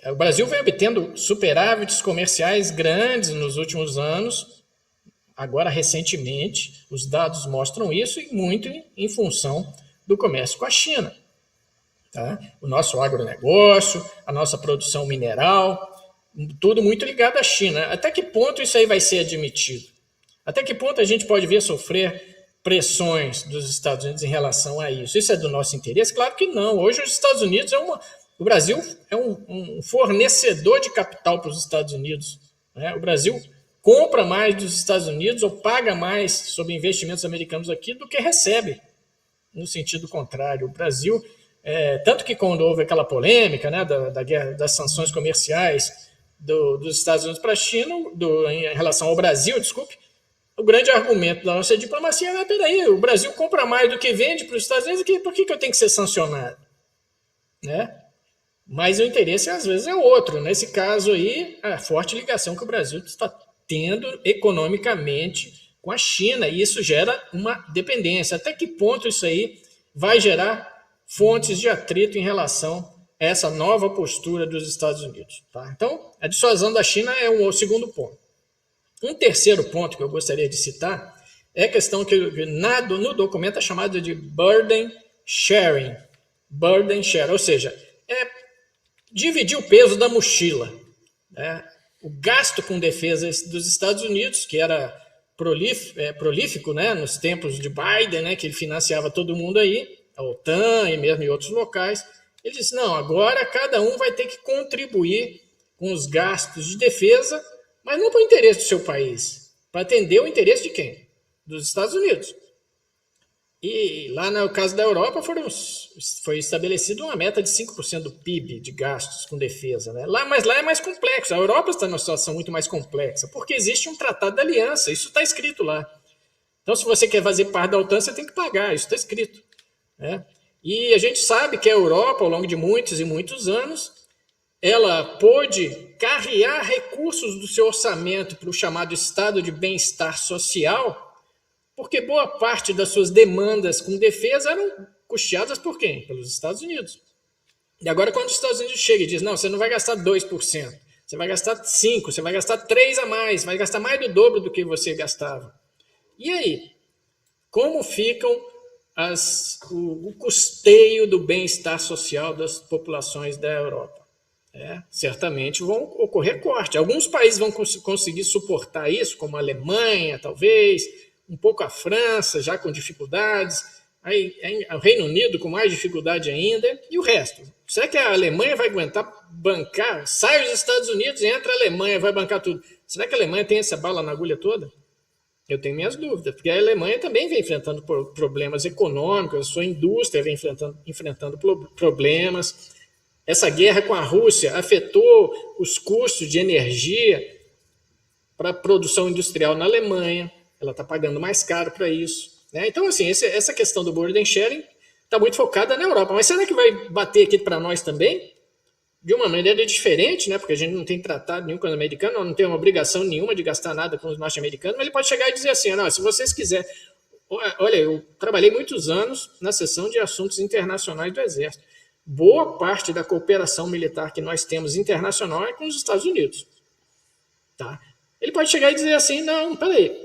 Speaker 2: O Brasil vem obtendo superávites comerciais grandes nos últimos anos. Agora, recentemente, os dados mostram isso e muito em função do comércio com a China. Tá? O nosso agronegócio, a nossa produção mineral, tudo muito ligado à China. Até que ponto isso aí vai ser admitido? Até que ponto a gente pode vir a sofrer pressões dos Estados Unidos em relação a isso? Isso é do nosso interesse? Claro que não. Hoje os Estados Unidos o Brasil é um fornecedor de capital para os Estados Unidos. Né? O Brasil compra mais dos Estados Unidos ou paga mais sobre investimentos americanos aqui do que recebe, no sentido contrário. O Brasil, tanto que quando houve aquela polêmica, né, da guerra, das sanções comerciais dos Estados Unidos para a China, em relação ao Brasil, desculpe, o grande argumento da nossa diplomacia é: peraí, o Brasil compra mais do que vende para os Estados Unidos, por que eu tenho que ser sancionado? Né? Mas o interesse, às vezes, é outro. Nesse caso aí, a forte ligação que o Brasil está tendo economicamente com a China, e isso gera uma dependência. Até que ponto isso aí vai gerar fontes de atrito em relação a essa nova postura dos Estados Unidos? Tá? Então, a dissuasão da China é o segundo ponto. Um terceiro ponto que eu gostaria de citar é a questão que no documento é chamado de burden sharing. Burden share, ou seja, dividir o peso da mochila. Né? O gasto com defesa dos Estados Unidos, que era prolífico, né, nos tempos de Biden, né, que ele financiava todo mundo aí, a OTAN e mesmo em outros locais, ele disse: não, agora cada um vai ter que contribuir com os gastos de defesa, mas não para o interesse do seu país, para atender o interesse de quem? Dos Estados Unidos. E lá no caso da Europa foi estabelecida uma meta de 5% do PIB de gastos com defesa. Né? Mas lá é mais complexo. A Europa está numa situação muito mais complexa, porque existe um tratado de aliança, isso está escrito lá. Então, se você quer fazer parte da OTAN, você tem que pagar, isso está escrito. Né? E a gente sabe que a Europa, ao longo de muitos e muitos anos, ela pôde carrear recursos do seu orçamento para o chamado estado de bem-estar social, porque boa parte das suas demandas com defesa eram custeadas por quem? Pelos Estados Unidos. E agora, quando os Estados Unidos chegam e dizem, não, você não vai gastar 2%, você vai gastar 5%, você vai gastar 3% a mais, vai gastar mais do dobro do que você gastava. E aí? Como ficam o custeio do bem-estar social das populações da Europa? Certamente vão ocorrer cortes. Alguns países vão conseguir suportar isso, como a Alemanha, talvez, um pouco a França, já com dificuldades, aí o Reino Unido com mais dificuldade ainda, e o resto. Será que a Alemanha vai aguentar bancar? Sai os Estados Unidos, entra a Alemanha, vai bancar tudo. Será que a Alemanha tem essa bala na agulha toda? Eu tenho minhas dúvidas, porque a Alemanha também vem enfrentando problemas econômicos, a sua indústria vem enfrentando problemas. Essa guerra com a Rússia afetou os custos de energia para a produção industrial na Alemanha. Ela está pagando mais caro para isso. Né? Então, assim, essa questão do burden sharing está muito focada na Europa. Mas será que vai bater aqui para nós também? De uma maneira diferente, né? Porque a gente não tem tratado nenhum com os americanos, não tem uma obrigação nenhuma de gastar nada com os norte-americanos, mas ele pode chegar e dizer assim, não, se vocês quiserem... Olha, eu trabalhei muitos anos na seção de assuntos internacionais do Exército. Boa parte da cooperação militar que nós temos internacional é com os Estados Unidos. Tá? Ele pode chegar e dizer assim, não, peraí,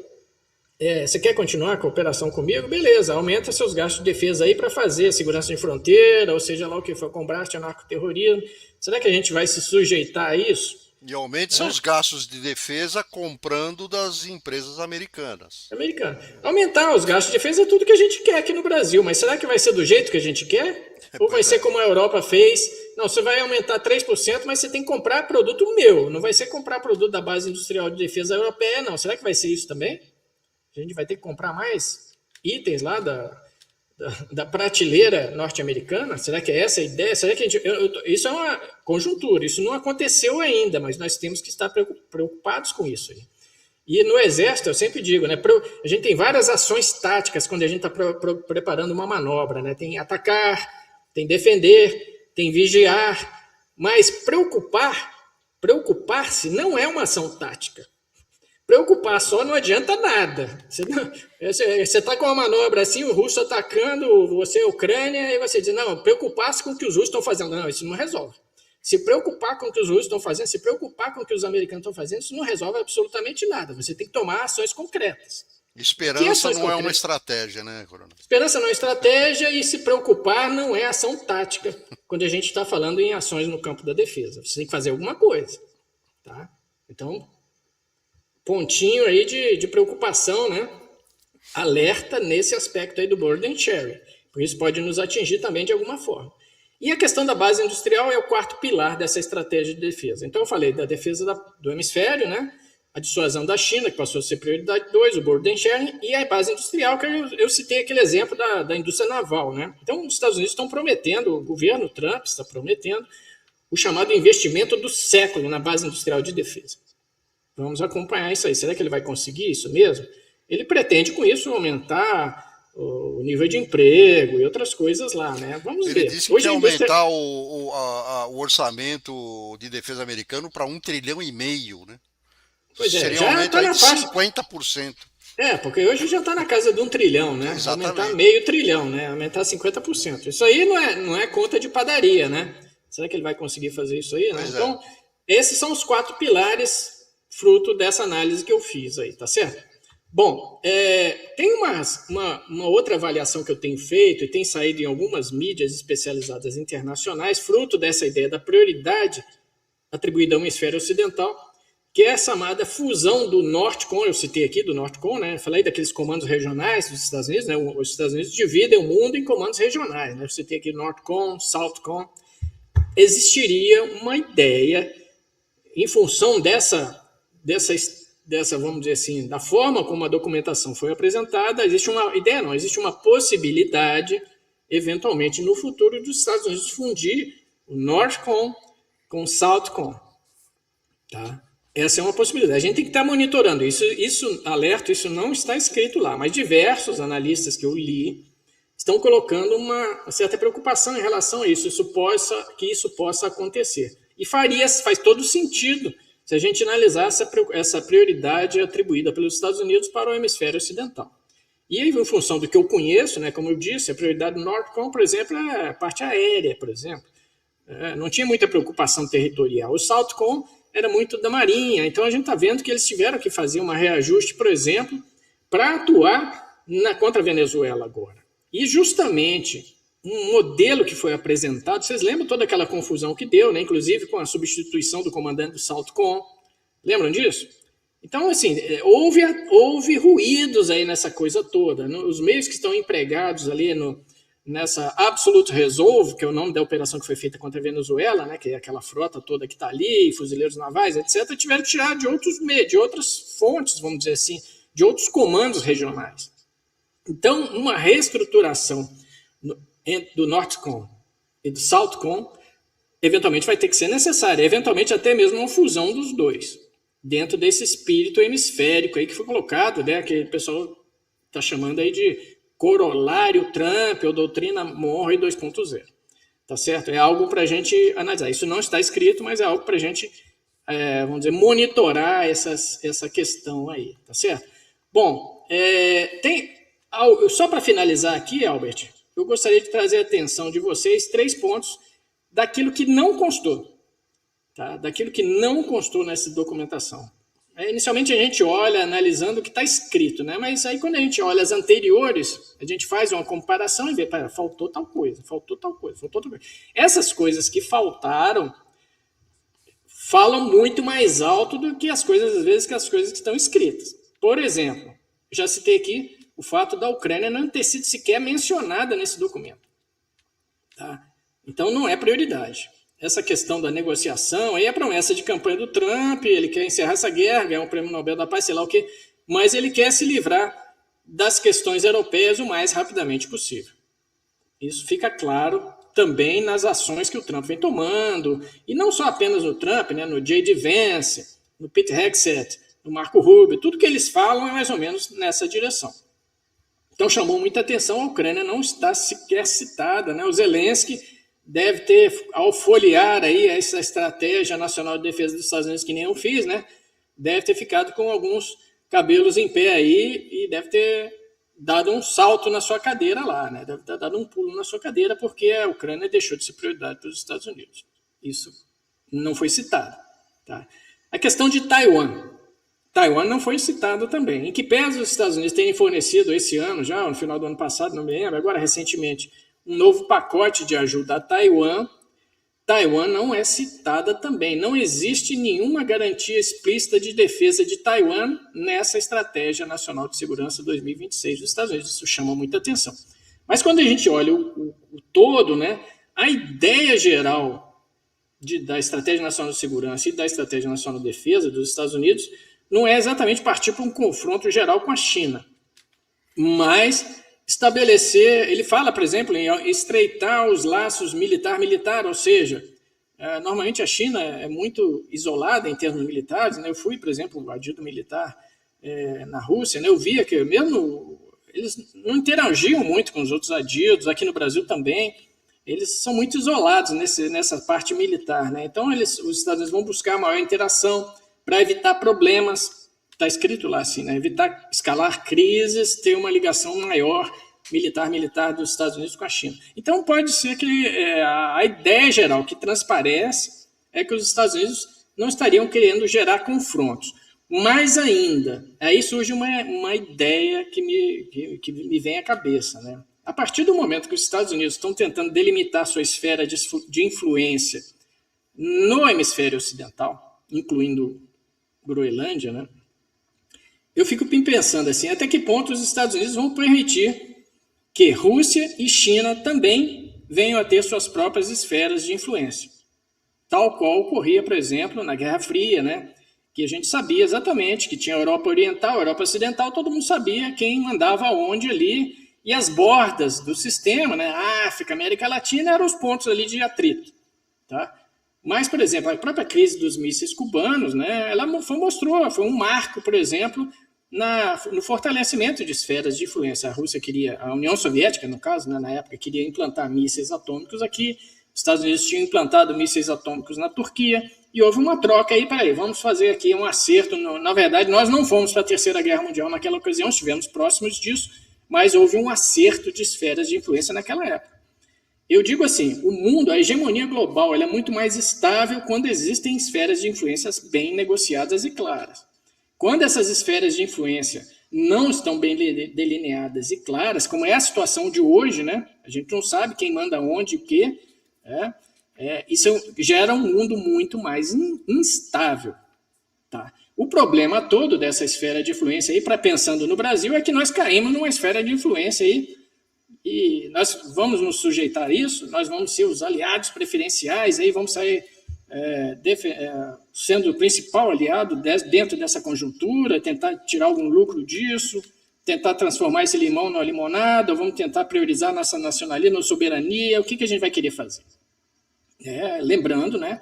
Speaker 2: você quer continuar a cooperação comigo? Beleza, aumenta seus gastos de defesa aí para fazer segurança de fronteira, ou seja lá o que for, combate ao narcoterrorismo. Será que a gente vai se sujeitar a isso?
Speaker 1: E aumente seus gastos de defesa comprando das empresas americanas.
Speaker 2: Aumentar os gastos de defesa é tudo que a gente quer aqui no Brasil, mas será que vai ser do jeito que a gente quer? Ou vai ser como a Europa fez? Não, você vai aumentar 3%, mas você tem que comprar produto meu. Não vai ser comprar produto da base industrial de defesa europeia, não. Será que vai ser isso também? A gente vai ter que comprar mais itens lá da prateleira norte-americana? Será que é essa a ideia? Será que isso é uma conjuntura, isso não aconteceu ainda, mas nós temos que estar preocupados com isso. E no Exército, eu sempre digo, né, a gente tem várias ações táticas quando a gente está preparando uma manobra. Né? Tem atacar, tem defender, tem vigiar, mas preocupar-se não é uma ação tática. Preocupar só não adianta nada. Você está com uma manobra assim, o russo atacando você, a Ucrânia, e você diz, não, preocupar-se com o que os russos estão fazendo. Não, isso não resolve. Se preocupar com o que os russos estão fazendo, se preocupar com o que os americanos estão fazendo, isso não resolve absolutamente nada. Você tem que tomar ações concretas.
Speaker 1: Esperança não é uma estratégia, né, Coronel?
Speaker 2: Esperança não é estratégia e se preocupar não é ação tática quando a gente está falando em ações no campo da defesa. Você tem que fazer alguma coisa. Tá? Então, pontinho aí de preocupação, né? Alerta nesse aspecto aí do burden sharing. Por isso pode nos atingir também de alguma forma. E a questão da base industrial é o quarto pilar dessa estratégia de defesa. Então eu falei da defesa do hemisfério, né? A dissuasão da China, que passou a ser prioridade 2, o burden sharing, e a base industrial, que eu citei aquele exemplo da indústria naval, né? Então os Estados Unidos estão prometendo, o governo Trump está prometendo o chamado investimento do século na base industrial de defesa. Vamos acompanhar isso aí. Será que ele vai conseguir isso mesmo? Ele pretende, com isso, aumentar o nível de emprego e outras coisas lá, né? Vamos ver.
Speaker 1: Ele disse que quer aumentar o orçamento de defesa americano para 1,5 trilhão, né?
Speaker 2: Pois é,
Speaker 1: seria
Speaker 2: já
Speaker 1: um aumento
Speaker 2: está na
Speaker 1: de
Speaker 2: faixa.
Speaker 1: 50%.
Speaker 2: Porque hoje já está na casa de 1 trilhão, né?
Speaker 1: Exatamente.
Speaker 2: Aumentar meio trilhão, né? Aumentar 50%. Isso aí não é conta de padaria, né? Será que ele vai conseguir fazer isso aí? Né? Então, esses são os 4 pilares fruto dessa análise que eu fiz aí, tá certo? Bom, tem uma outra avaliação que eu tenho feito e tem saído em algumas mídias especializadas internacionais, fruto dessa ideia da prioridade atribuída ao hemisfério ocidental, que é a chamada fusão do Northcom, eu citei aqui do Northcom, né? Falei daqueles comandos regionais dos Estados Unidos, né? Os Estados Unidos dividem o mundo em comandos regionais, né? Eu citei aqui Northcom, Southcom. Existiria uma ideia, em função vamos dizer assim, da forma como a documentação foi apresentada, existe uma ideia, não, existe uma possibilidade, eventualmente no futuro, dos Estados Unidos fundir o NORTHCOM com o SOUTHCOM. Tá? Essa é uma possibilidade. A gente tem que estar monitorando isso. Alerta, isso não está escrito lá, mas diversos analistas que eu li estão colocando uma certa preocupação em relação a isso, que isso possa acontecer. E faz todo sentido se a gente analisar essa prioridade atribuída pelos Estados Unidos para o hemisfério ocidental. E aí, em função do que eu conheço, né, como eu disse, a prioridade do NORTHCOM, por exemplo, é a parte aérea, por exemplo. Não tinha muita preocupação territorial. O SOUTHCOM era muito da Marinha, então a gente está vendo que eles tiveram que fazer um reajuste, por exemplo, para atuar contra a Venezuela agora. E justamente um modelo que foi apresentado, vocês lembram toda aquela confusão que deu, né? Inclusive com a substituição do comandante do SOUTHCOM, lembram disso? Então, assim, houve ruídos aí nessa coisa toda. Os meios que estão empregados ali nessa Absolute Resolve, que é o nome da operação que foi feita contra a Venezuela, né, que é aquela frota toda que está ali, fuzileiros navais, etc., tiveram que tirar de outras fontes, vamos dizer assim, de outros comandos regionais. Então, uma reestruturação do NORTHCOM e do SOUTHCOM eventualmente vai ter que ser necessária, eventualmente até mesmo uma fusão dos dois, dentro desse espírito hemisférico aí que foi colocado, né, que o pessoal está chamando aí de corolário Trump ou doutrina Monroe 2.0. Tá certo? É algo para a gente analisar. Isso não está escrito, mas é algo para a gente, vamos dizer, monitorar essa questão aí. Tá certo? Bom, só para finalizar aqui, Albert, eu gostaria de trazer a atenção de vocês 3 pontos daquilo que não constou. Tá? Daquilo que não constou nessa documentação. Inicialmente a gente olha analisando o que está escrito, né? Mas aí quando a gente olha as anteriores, a gente faz uma comparação e vê, faltou tal coisa, faltou tal coisa, faltou tal coisa. Essas coisas que faltaram falam muito mais alto do que as coisas, às vezes, que as coisas que estão escritas. Por exemplo, já citei aqui o fato da Ucrânia não ter sido sequer mencionada nesse documento. Tá? Então não é prioridade. Essa questão da negociação, aí é a promessa de campanha do Trump, ele quer encerrar essa guerra, ganhar um prêmio Nobel da Paz, sei lá o quê, mas ele quer se livrar das questões europeias o mais rapidamente possível. Isso fica claro também nas ações que o Trump vem tomando, e não só apenas no Trump, né, no J.D. Vance, no Pete Hegseth, no Marco Rubio, tudo que eles falam é mais ou menos nessa direção. Então chamou muita atenção, a Ucrânia não está sequer citada, né, o Zelensky deve ter, ao folhear aí essa estratégia nacional de defesa dos Estados Unidos, que nem eu fiz, né? Deve ter ficado com alguns cabelos em pé aí e deve ter dado um salto na sua cadeira lá, né? Deve ter dado um pulo na sua cadeira porque a Ucrânia deixou de ser prioridade para os Estados Unidos. Isso não foi citado. Tá? A questão de Taiwan. Taiwan não foi citado também. Em que pese os Estados Unidos terem fornecido esse ano, já no final do ano passado, não me lembro, agora recentemente, um novo pacote de ajuda a Taiwan, Taiwan não é citada também. Não existe nenhuma garantia explícita de defesa de Taiwan nessa Estratégia Nacional de Segurança 2026 dos Estados Unidos. Isso chama muita atenção. Mas quando a gente olha o todo, né, a ideia geral da Estratégia Nacional de Segurança e da Estratégia Nacional de Defesa dos Estados Unidos não é exatamente partir para um confronto geral com a China, mas estabelecer, ele fala, por exemplo, em estreitar os laços militar, ou seja, normalmente a China é muito isolada em termos militares, né? Eu fui, por exemplo, adido militar na Rússia, né? Eu via que mesmo eles não interagiam muito com os outros adidos, aqui no Brasil também, eles são muito isolados nessa parte militar, né? Então os Estados Unidos vão buscar maior interação para evitar problemas. Está escrito lá assim, né? Evitar escalar crises, ter uma ligação maior militar dos Estados Unidos com a China. Então pode ser que a ideia geral que transparece é que os Estados Unidos não estariam querendo gerar confrontos. Mais ainda, aí surge uma ideia que me vem à cabeça, né? A partir do momento que os Estados Unidos estão tentando delimitar sua esfera de influência no hemisfério ocidental, incluindo Groenlândia, né? Eu fico pensando assim, até que ponto os Estados Unidos vão permitir que Rússia e China também venham a ter suas próprias esferas de influência. Tal qual ocorria, por exemplo, na Guerra Fria, né? que a gente sabia exatamente que tinha Europa Oriental, Europa Ocidental, todo mundo sabia quem mandava onde ali, e as bordas do sistema, né, África, América Latina, eram os pontos ali de atrito. Tá? Mas, por exemplo, a própria crise dos mísseis cubanos, né, ela mostrou, foi um marco, por exemplo, no fortalecimento de esferas de influência. A Rússia queria, a União Soviética, no caso, né, na época, queria implantar mísseis atômicos aqui, os Estados Unidos tinham implantado mísseis atômicos na Turquia, e houve uma troca aí, peraí, vamos fazer aqui um acerto. Na verdade, nós não fomos para a Terceira Guerra Mundial naquela ocasião, estivemos próximos disso, mas houve um acerto de esferas de influência naquela época. Eu digo assim, o mundo, a hegemonia global, ela é muito mais estável quando existem esferas de influências bem negociadas e claras. Quando essas esferas de influência não estão bem delineadas e claras, como é a situação de hoje, né? A gente não sabe quem manda onde e o quê, isso gera um mundo muito mais instável. Tá? O problema todo dessa esfera de influência aí, pensando no Brasil, é que nós caímos numa esfera de influência aí, e nós vamos nos sujeitar a isso, nós vamos ser os aliados preferenciais, aí vamos sair sendo o principal aliado dentro dessa conjuntura, tentar tirar algum lucro disso, tentar transformar esse limão numa limonada, ou vamos tentar priorizar nossa nacionalismo, soberania, o que a gente vai querer fazer? Lembrando, né,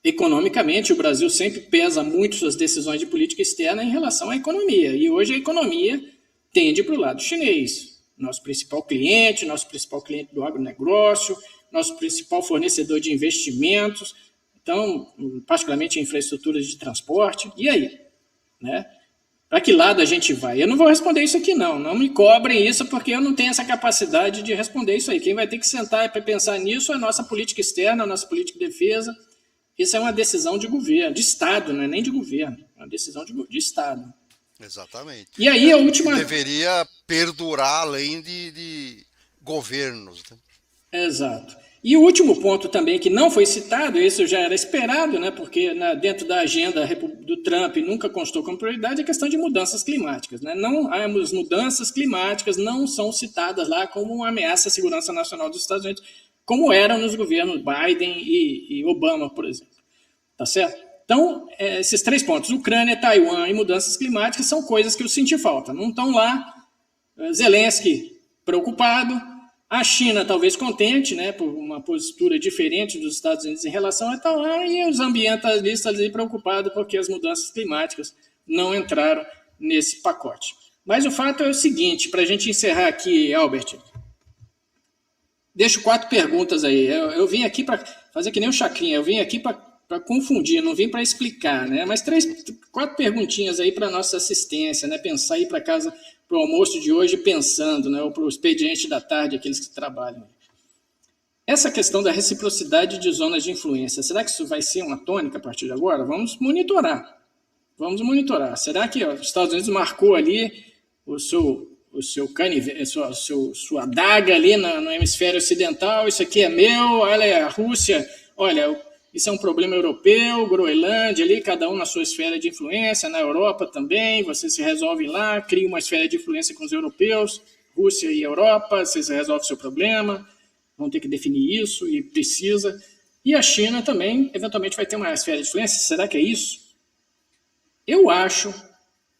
Speaker 2: economicamente, o Brasil sempre pesa muito suas decisões de política externa em relação à economia, e hoje a economia tende para o lado chinês, nosso principal cliente do agronegócio, nosso principal fornecedor de investimentos, então, particularmente em infraestruturas de transporte, e aí? Né? Para que lado a gente vai? Eu não vou responder isso aqui, não me cobrem isso, porque eu não tenho essa capacidade de responder isso aí. Quem vai ter que sentar para pensar nisso é a nossa política externa, a nossa política de defesa. Isso é uma decisão de governo, de Estado, não é nem de governo, é uma decisão de Estado.
Speaker 1: Exatamente.
Speaker 2: E aí a última...
Speaker 1: Deveria perdurar além de governos. Né?
Speaker 2: Exato. E o último ponto também que não foi citado, isso já era esperado, né, porque dentro da agenda do Trump nunca constou como prioridade, é a questão de mudanças climáticas. Né? As mudanças climáticas não são citadas lá como uma ameaça à segurança nacional dos Estados Unidos, como eram nos governos Biden e Obama, por exemplo. Tá certo? Então, esses 3 pontos, Ucrânia, Taiwan e mudanças climáticas, são coisas que eu senti falta. Não estão lá, Zelensky preocupado, a China talvez contente, né, por uma postura diferente dos Estados Unidos em relação a Taiwan, e os ambientalistas ali preocupados porque as mudanças climáticas não entraram nesse pacote. Mas o fato é o seguinte, para a gente encerrar aqui, Albert, deixo 4 perguntas aí. Eu vim aqui para fazer que nem o Chacrinha, eu vim aqui para confundir, não vim para explicar, né? Mas 4 perguntinhas aí para nossa assistência, né? Pensar aí para casa, para o almoço de hoje pensando, né? Ou para o expediente da tarde, aqueles que trabalham. Essa questão da reciprocidade de zonas de influência, será que isso vai ser uma tônica a partir de agora? Vamos monitorar. Será que os Estados Unidos marcou ali sua adaga ali no hemisfério ocidental, isso aqui é meu, olha a Rússia, olha, isso é um problema europeu, Groenlândia ali, cada um na sua esfera de influência, na Europa também, vocês se resolvem lá, criam uma esfera de influência com os europeus, Rússia e Europa, vocês resolvem o seu problema, vão ter que definir isso e precisa. E a China também, eventualmente, vai ter uma esfera de influência, será que é isso? Eu acho,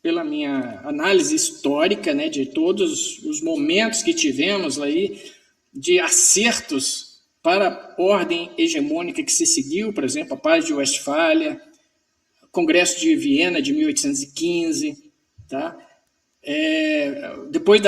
Speaker 2: pela minha análise histórica, né, de todos os momentos que tivemos aí, de acertos para a ordem hegemônica que se seguiu, por exemplo, a Paz de Westfália, o Congresso de Viena de 1815, tá? Depois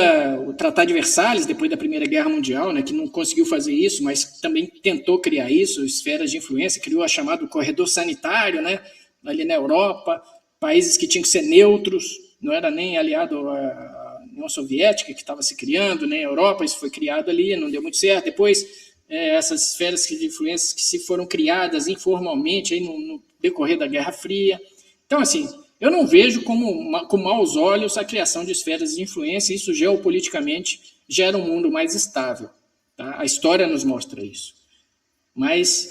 Speaker 2: o Tratado de Versalhes, depois da Primeira Guerra Mundial, né, que não conseguiu fazer isso, mas também tentou criar isso, esferas de influência, criou a chamada corredor sanitário, né, ali na Europa, países que tinham que ser neutros, não era nem aliado à União Soviética que estava se criando, nem a Europa, isso foi criado ali, não deu muito certo. Depois, essas esferas de influência que se foram criadas informalmente aí no decorrer da Guerra Fria. Então, assim, eu não vejo com maus olhos a criação de esferas de influência, isso geopoliticamente gera um mundo mais estável. Tá? A história nos mostra isso. Mas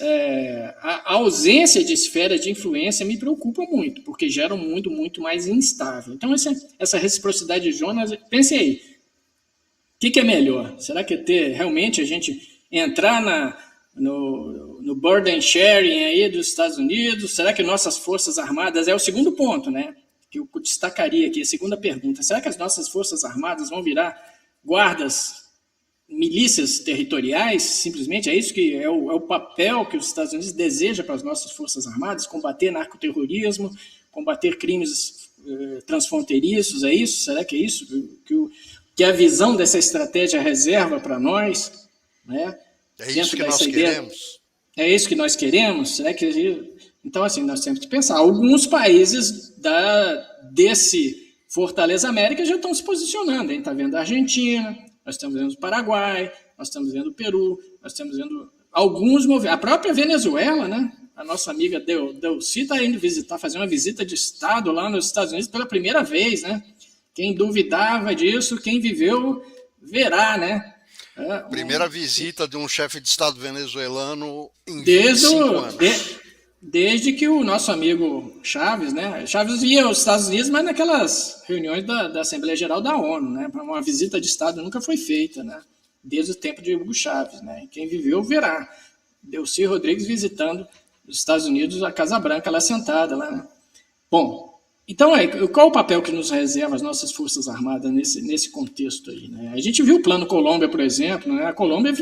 Speaker 2: a ausência de esferas de influência me preocupa muito, porque gera um mundo muito mais instável. Então, essa reciprocidade de zonas, pense aí, o que é melhor? Será que realmente a gente entrar no no burden sharing aí dos Estados Unidos? Será que nossas Forças Armadas, é o segundo ponto, né, que eu destacaria aqui, a segunda pergunta, será que as nossas Forças Armadas vão virar guardas, milícias territoriais, simplesmente? É isso que é o papel que os Estados Unidos desejam para as nossas Forças Armadas, combater narcoterrorismo, combater crimes transfronteiriços, é isso? Será que é isso que a visão dessa estratégia reserva para nós, né?
Speaker 1: É isso que nós queremos?
Speaker 2: É isso que nós queremos? Será que... Então, assim, nós temos que pensar. Alguns países desse Fortaleza América já estão se posicionando. A gente está vendo a Argentina, nós estamos vendo o Paraguai, nós estamos vendo o Peru, nós estamos vendo alguns movimentos. A própria Venezuela, né? A nossa amiga Delcy está indo fazer uma visita de Estado lá nos Estados Unidos pela primeira vez, né? Quem duvidava disso, quem viveu, verá, né?
Speaker 1: Primeira visita de um chefe de Estado venezuelano em 25 anos.
Speaker 2: Desde que o nosso amigo Chaves, né? Chaves ia aos Estados Unidos, mas naquelas reuniões da Assembleia Geral da ONU, né? Uma visita de Estado nunca foi feita, né? Desde o tempo de Hugo Chávez, né? Quem viveu, verá. Delcy Rodrigues visitando os Estados Unidos, a Casa Branca lá sentada, lá, né? Bom, então, qual o papel que nos reserva as nossas Forças Armadas nesse contexto aí, né? A gente viu o Plano Colômbia, por exemplo, né? A Colômbia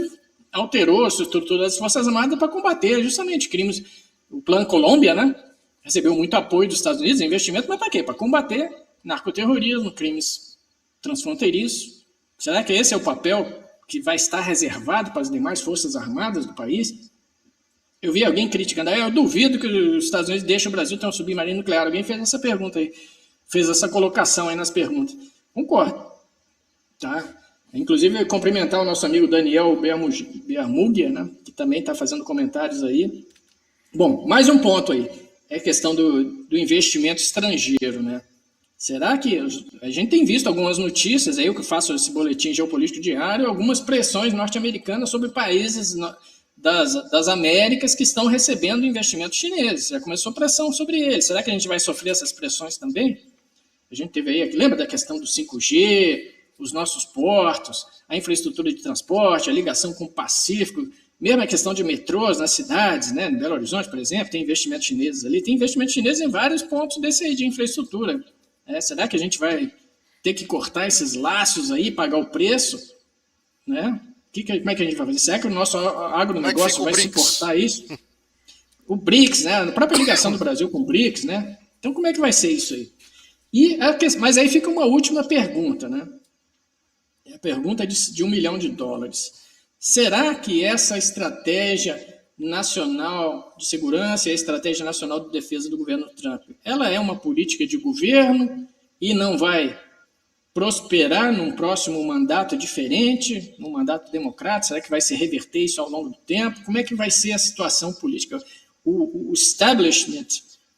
Speaker 2: alterou a estrutura das Forças Armadas para combater justamente crimes. O Plano Colômbia, né? Recebeu muito apoio dos Estados Unidos, investimento, mas para quê? Para combater narcoterrorismo, crimes transfronteiriços. Será que esse é o papel que vai estar reservado para as demais Forças Armadas do país? Eu vi alguém criticando, eu duvido que os Estados Unidos deixem o Brasil ter um submarino nuclear. Alguém fez essa pergunta aí, fez essa colocação aí nas perguntas. Concordo. Tá? Inclusive, cumprimentar o nosso amigo Daniel Bermugia, né, que também está fazendo comentários aí. Bom, mais um ponto aí, é a questão do investimento estrangeiro, né? Será que a gente tem visto algumas notícias, aí eu que faço esse boletim geopolítico diário, algumas pressões norte-americanas sobre países das Américas que estão recebendo investimentos chineses. Já começou pressão sobre eles. Será que a gente vai sofrer essas pressões também? A gente teve aí, lembra da questão do 5G, os nossos portos, a infraestrutura de transporte, a ligação com o Pacífico, mesmo a questão de metrôs nas cidades, né? Em Belo Horizonte, por exemplo, tem investimentos chineses ali, tem investimentos chineses em vários pontos desse aí de infraestrutura. Será que a gente vai ter que cortar esses laços aí, pagar o preço? Né? Como é que a gente vai fazer? Será que o nosso agronegócio vai suportar isso? O BRICS, né? A própria ligação do Brasil com o BRICS, né? Então, como é que vai ser isso aí? Mas aí fica uma última pergunta, né? É a pergunta de $1 milhão. Será que essa estratégia nacional de segurança e a estratégia nacional de defesa do governo Trump, ela é uma política de governo e não vai prosperar num próximo mandato diferente, num mandato democrático? Será que vai se reverter isso ao longo do tempo? Como é que vai ser a situação política? O establishment,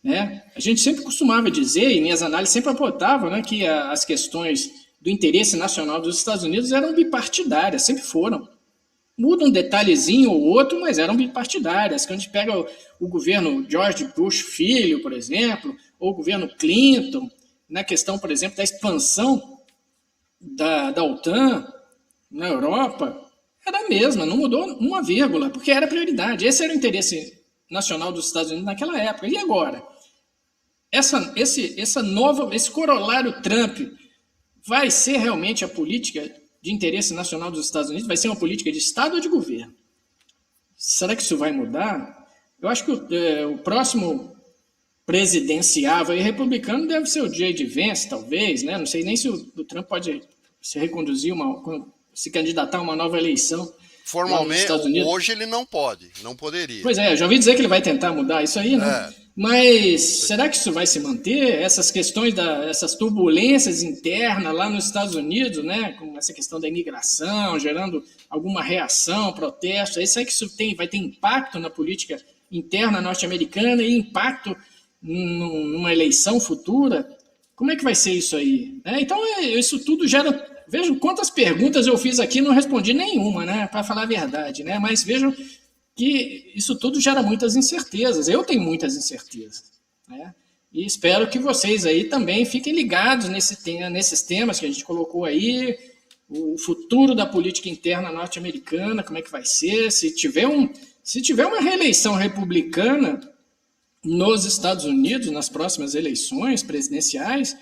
Speaker 2: né? A gente sempre costumava dizer, e minhas análises sempre apontavam, né, que as questões do interesse nacional dos Estados Unidos eram bipartidárias, sempre foram. Muda um detalhezinho ou outro, mas eram bipartidárias. Quando a gente pega o governo George Bush filho, por exemplo, ou o governo Clinton, na questão, por exemplo, da expansão da OTAN na Europa, era a mesma, não mudou uma vírgula, porque era prioridade. Esse era o interesse nacional dos Estados Unidos naquela época. E agora? Esse corolário Trump vai ser realmente a política de interesse nacional dos Estados Unidos? Vai ser uma política de Estado ou de governo? Será que isso vai mudar? Eu acho que o próximo presidenciável e republicano deve ser o J.D. Vance, talvez, né? Não sei nem se o Trump pode se reconduzir, se candidatar a uma nova eleição.
Speaker 1: Formalmente, hoje ele não poderia.
Speaker 2: Pois é, eu já ouvi dizer que ele vai tentar mudar isso aí, né? Mas será que isso vai se manter? Essas questões, essas turbulências internas lá nos Estados Unidos, né? Com essa questão da imigração, gerando alguma reação, protesto, será que isso vai ter impacto na política interna norte-americana e impacto numa eleição futura? Como é que vai ser isso aí? Então, isso tudo gera... Vejam quantas perguntas eu fiz aqui e não respondi nenhuma, né? Para falar a verdade, né? Mas vejam que isso tudo gera muitas incertezas. Eu tenho muitas incertezas, né? E espero que vocês aí também fiquem ligados nesses temas que a gente colocou aí, o futuro da política interna norte-americana, como é que vai ser, se tiver uma reeleição republicana nos Estados Unidos, nas próximas eleições presidenciais,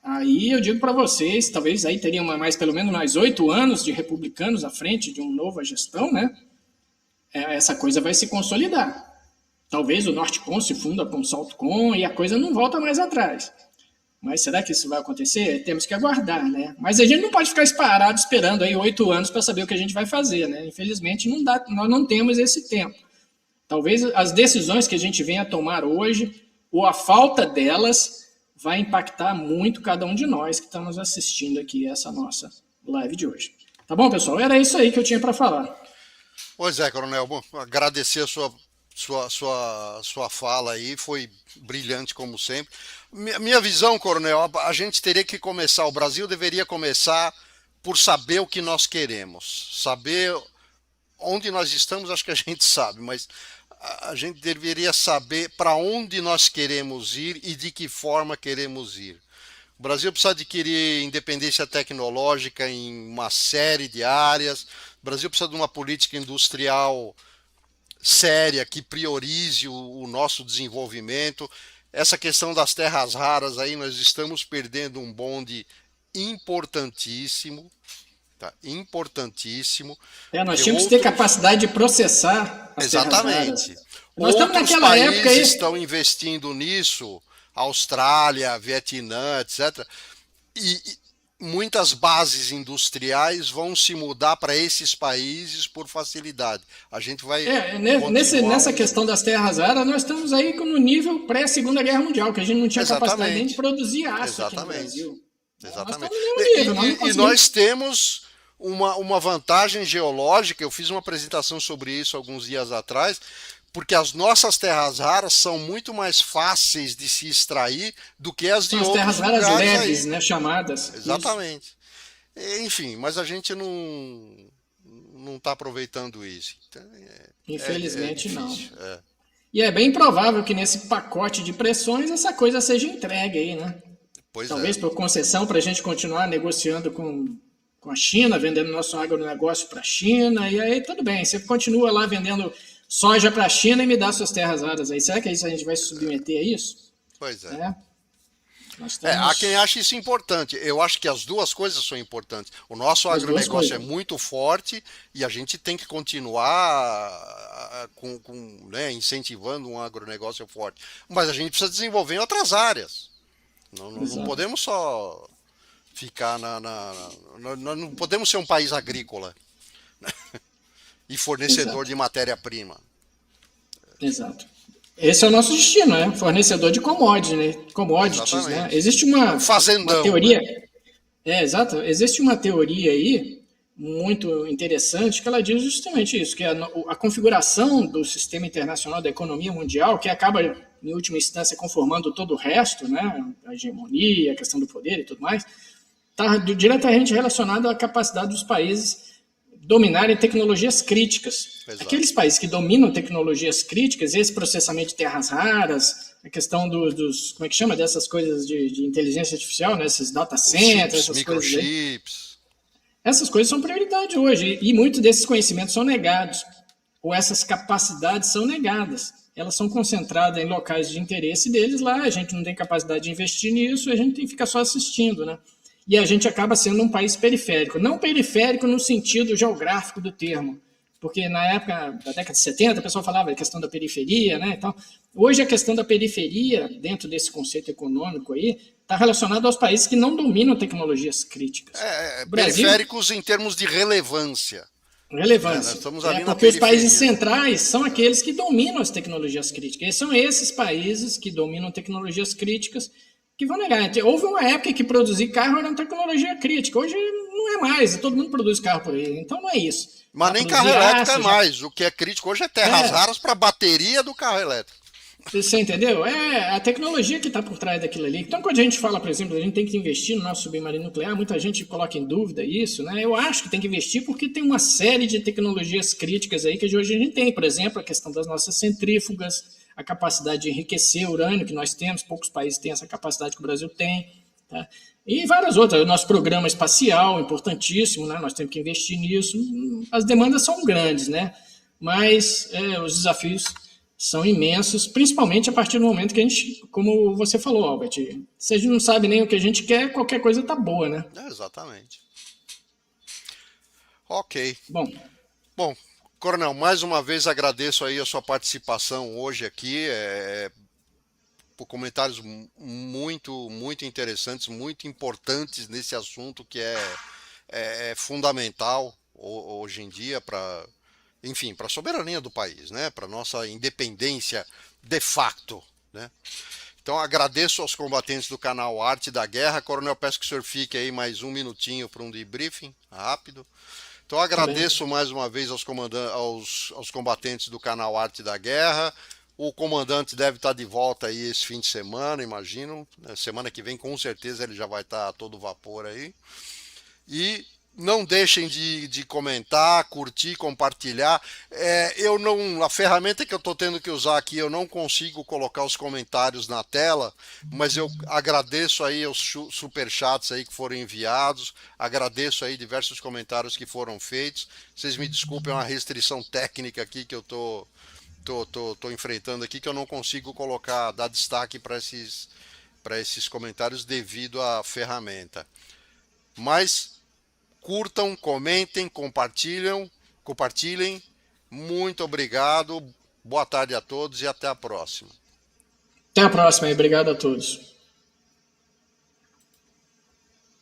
Speaker 2: aí eu digo para vocês, talvez aí teriam pelo menos mais 8 anos de republicanos à frente de uma nova gestão, né? Essa coisa vai se consolidar. Talvez o Nortecom se funda com o Southcom e a coisa não volta mais atrás. Mas será que isso vai acontecer? Temos que aguardar, né? Mas a gente não pode ficar parado esperando aí 8 anos para saber o que a gente vai fazer, né? Infelizmente, nós não temos esse tempo. Talvez as decisões que a gente venha a tomar hoje, ou a falta delas, vai impactar muito cada um de nós que estamos assistindo aqui essa nossa live de hoje. Tá bom, pessoal? Era isso aí que eu tinha para falar.
Speaker 1: Pois é, Coronel, bom, agradecer a sua fala aí, foi brilhante como sempre. Minha visão, Coronel, a gente teria que começar, o Brasil deveria começar por saber o que nós queremos. Saber onde nós estamos, acho que a gente sabe, mas a gente deveria saber para onde nós queremos ir e de que forma queremos ir. O Brasil precisa adquirir independência tecnológica em uma série de áreas. O Brasil precisa de uma política industrial séria que priorize o nosso desenvolvimento. Essa questão das terras raras aí, nós estamos perdendo um bonde importantíssimo. Tá? Importantíssimo.
Speaker 2: Nós tínhamos que ter capacidade de processar as terras raras.
Speaker 1: Exatamente.
Speaker 2: Nós estamos naquela época aí.
Speaker 1: Estão investindo nisso, Austrália, Vietnã, etc. E muitas bases industriais vão se mudar para esses países por facilidade. A gente vai
Speaker 2: nessa questão das terras raras, nós estamos aí no nível pré-Segunda Guerra Mundial, que a gente não tinha capacidade nem de produzir aço aqui no Brasil.
Speaker 1: Exatamente.
Speaker 2: E
Speaker 1: nós temos uma vantagem geológica, eu fiz uma apresentação sobre isso alguns dias atrás, porque as nossas terras raras são muito mais fáceis de se extrair do que as de outros lugares. São as terras raras leves,
Speaker 2: né, chamadas.
Speaker 1: Exatamente. Enfim, mas a gente não está aproveitando isso. Então,
Speaker 2: infelizmente não. E é bem provável que nesse pacote de pressões essa coisa seja entregue aí, né? Talvez por concessão para a gente continuar negociando com a China, vendendo nosso agronegócio para a China, e aí tudo bem, você continua lá vendendo soja para a China e me dá suas terras raras aí. Será que isso a gente vai se submeter a isso?
Speaker 1: Pois é. Há quem ache isso importante. Eu acho que as duas coisas são importantes. O nosso agronegócio é muito forte e a gente tem que continuar incentivando um agronegócio forte. Mas a gente precisa desenvolver em outras áreas. Não podemos só ficar não podemos ser um país agrícola e fornecedor de matéria-prima.
Speaker 2: Exato. Esse é o nosso destino, né? Fornecedor de commodities, né? Existe uma teoria. Exato. Existe uma teoria aí muito interessante que ela diz justamente isso, que a configuração do sistema internacional da economia mundial, que acaba, em última instância, conformando todo o resto, né? A hegemonia, a questão do poder e tudo mais, está diretamente relacionado à capacidade dos países dominarem tecnologias críticas. Exato. Aqueles países que dominam tecnologias críticas, esse processamento de terras raras, a questão dos como é que chama, dessas coisas de inteligência artificial, né? Esses data centers, essas coisas aí. Essas coisas são prioridade hoje, e muitos desses conhecimentos são negados, ou essas capacidades são negadas. Elas são concentradas em locais de interesse deles lá, a gente não tem capacidade de investir nisso, a gente tem que ficar só assistindo, né? E a gente acaba sendo um país periférico. Não periférico no sentido geográfico do termo, porque na época da década de 70, a pessoa falava da questão da periferia, né? Então, hoje a questão da periferia, dentro desse conceito econômico aí, está relacionado aos países que não dominam tecnologias críticas.
Speaker 1: Periféricos em termos de relevância.
Speaker 2: Relevância. Estamos ali porque os países centrais são aqueles que dominam as tecnologias críticas. E são esses países que dominam tecnologias críticas que vão negar. Houve uma época que produzir carro era uma tecnologia crítica. Hoje não é mais. Todo mundo produz carro por aí. Então não é isso.
Speaker 1: Mas nem carro elétrico é mais. O que é crítico hoje é terras raras para a bateria do carro elétrico.
Speaker 2: Você entendeu? É a tecnologia que está por trás daquilo ali. Então, quando a gente fala, por exemplo, a gente tem que investir no nosso submarino nuclear, muita gente coloca em dúvida isso, né? Eu acho que tem que investir porque tem uma série de tecnologias críticas aí que hoje a gente tem. Por exemplo, a questão das nossas centrífugas, a capacidade de enriquecer urânio que nós temos, poucos países têm essa capacidade que o Brasil tem, Tá? E várias outras. O nosso programa espacial, importantíssimo, né? Nós temos que investir nisso. As demandas são grandes, né? Mas os desafios são imensos, principalmente a partir do momento que a gente, como você falou, Albert, se a gente não sabe nem o que a gente quer, qualquer coisa tá boa, né?
Speaker 1: Exatamente. Ok.
Speaker 2: Bom,
Speaker 1: Bom, Coronel, mais uma vez agradeço aí a sua participação hoje aqui, por comentários muito interessantes, muito importantes nesse assunto que é fundamental hoje em dia para, enfim, para a soberania do país, né? Para nossa independência de facto, né? Então agradeço aos combatentes do canal Arte da Guerra. Coronel, peço que o senhor fique aí mais um minutinho para um debriefing rápido. Então agradeço mais uma vez aos combatentes do canal Arte da Guerra. O comandante deve estar de volta aí esse fim de semana, imagino. Semana que vem com certeza ele já vai estar a todo vapor aí. E não deixem de comentar, curtir, compartilhar. A ferramenta que eu estou tendo que usar aqui, eu não consigo colocar os comentários na tela, mas eu agradeço aí os superchats aí que foram enviados, agradeço aí diversos comentários que foram feitos. Vocês me desculpem, é uma restrição técnica aqui que eu tô enfrentando aqui, que eu não consigo dar destaque para esses comentários devido à ferramenta. Mas curtam, comentem, compartilhem. Muito obrigado. Boa tarde a todos e até a próxima.
Speaker 2: Até a próxima e obrigado a todos.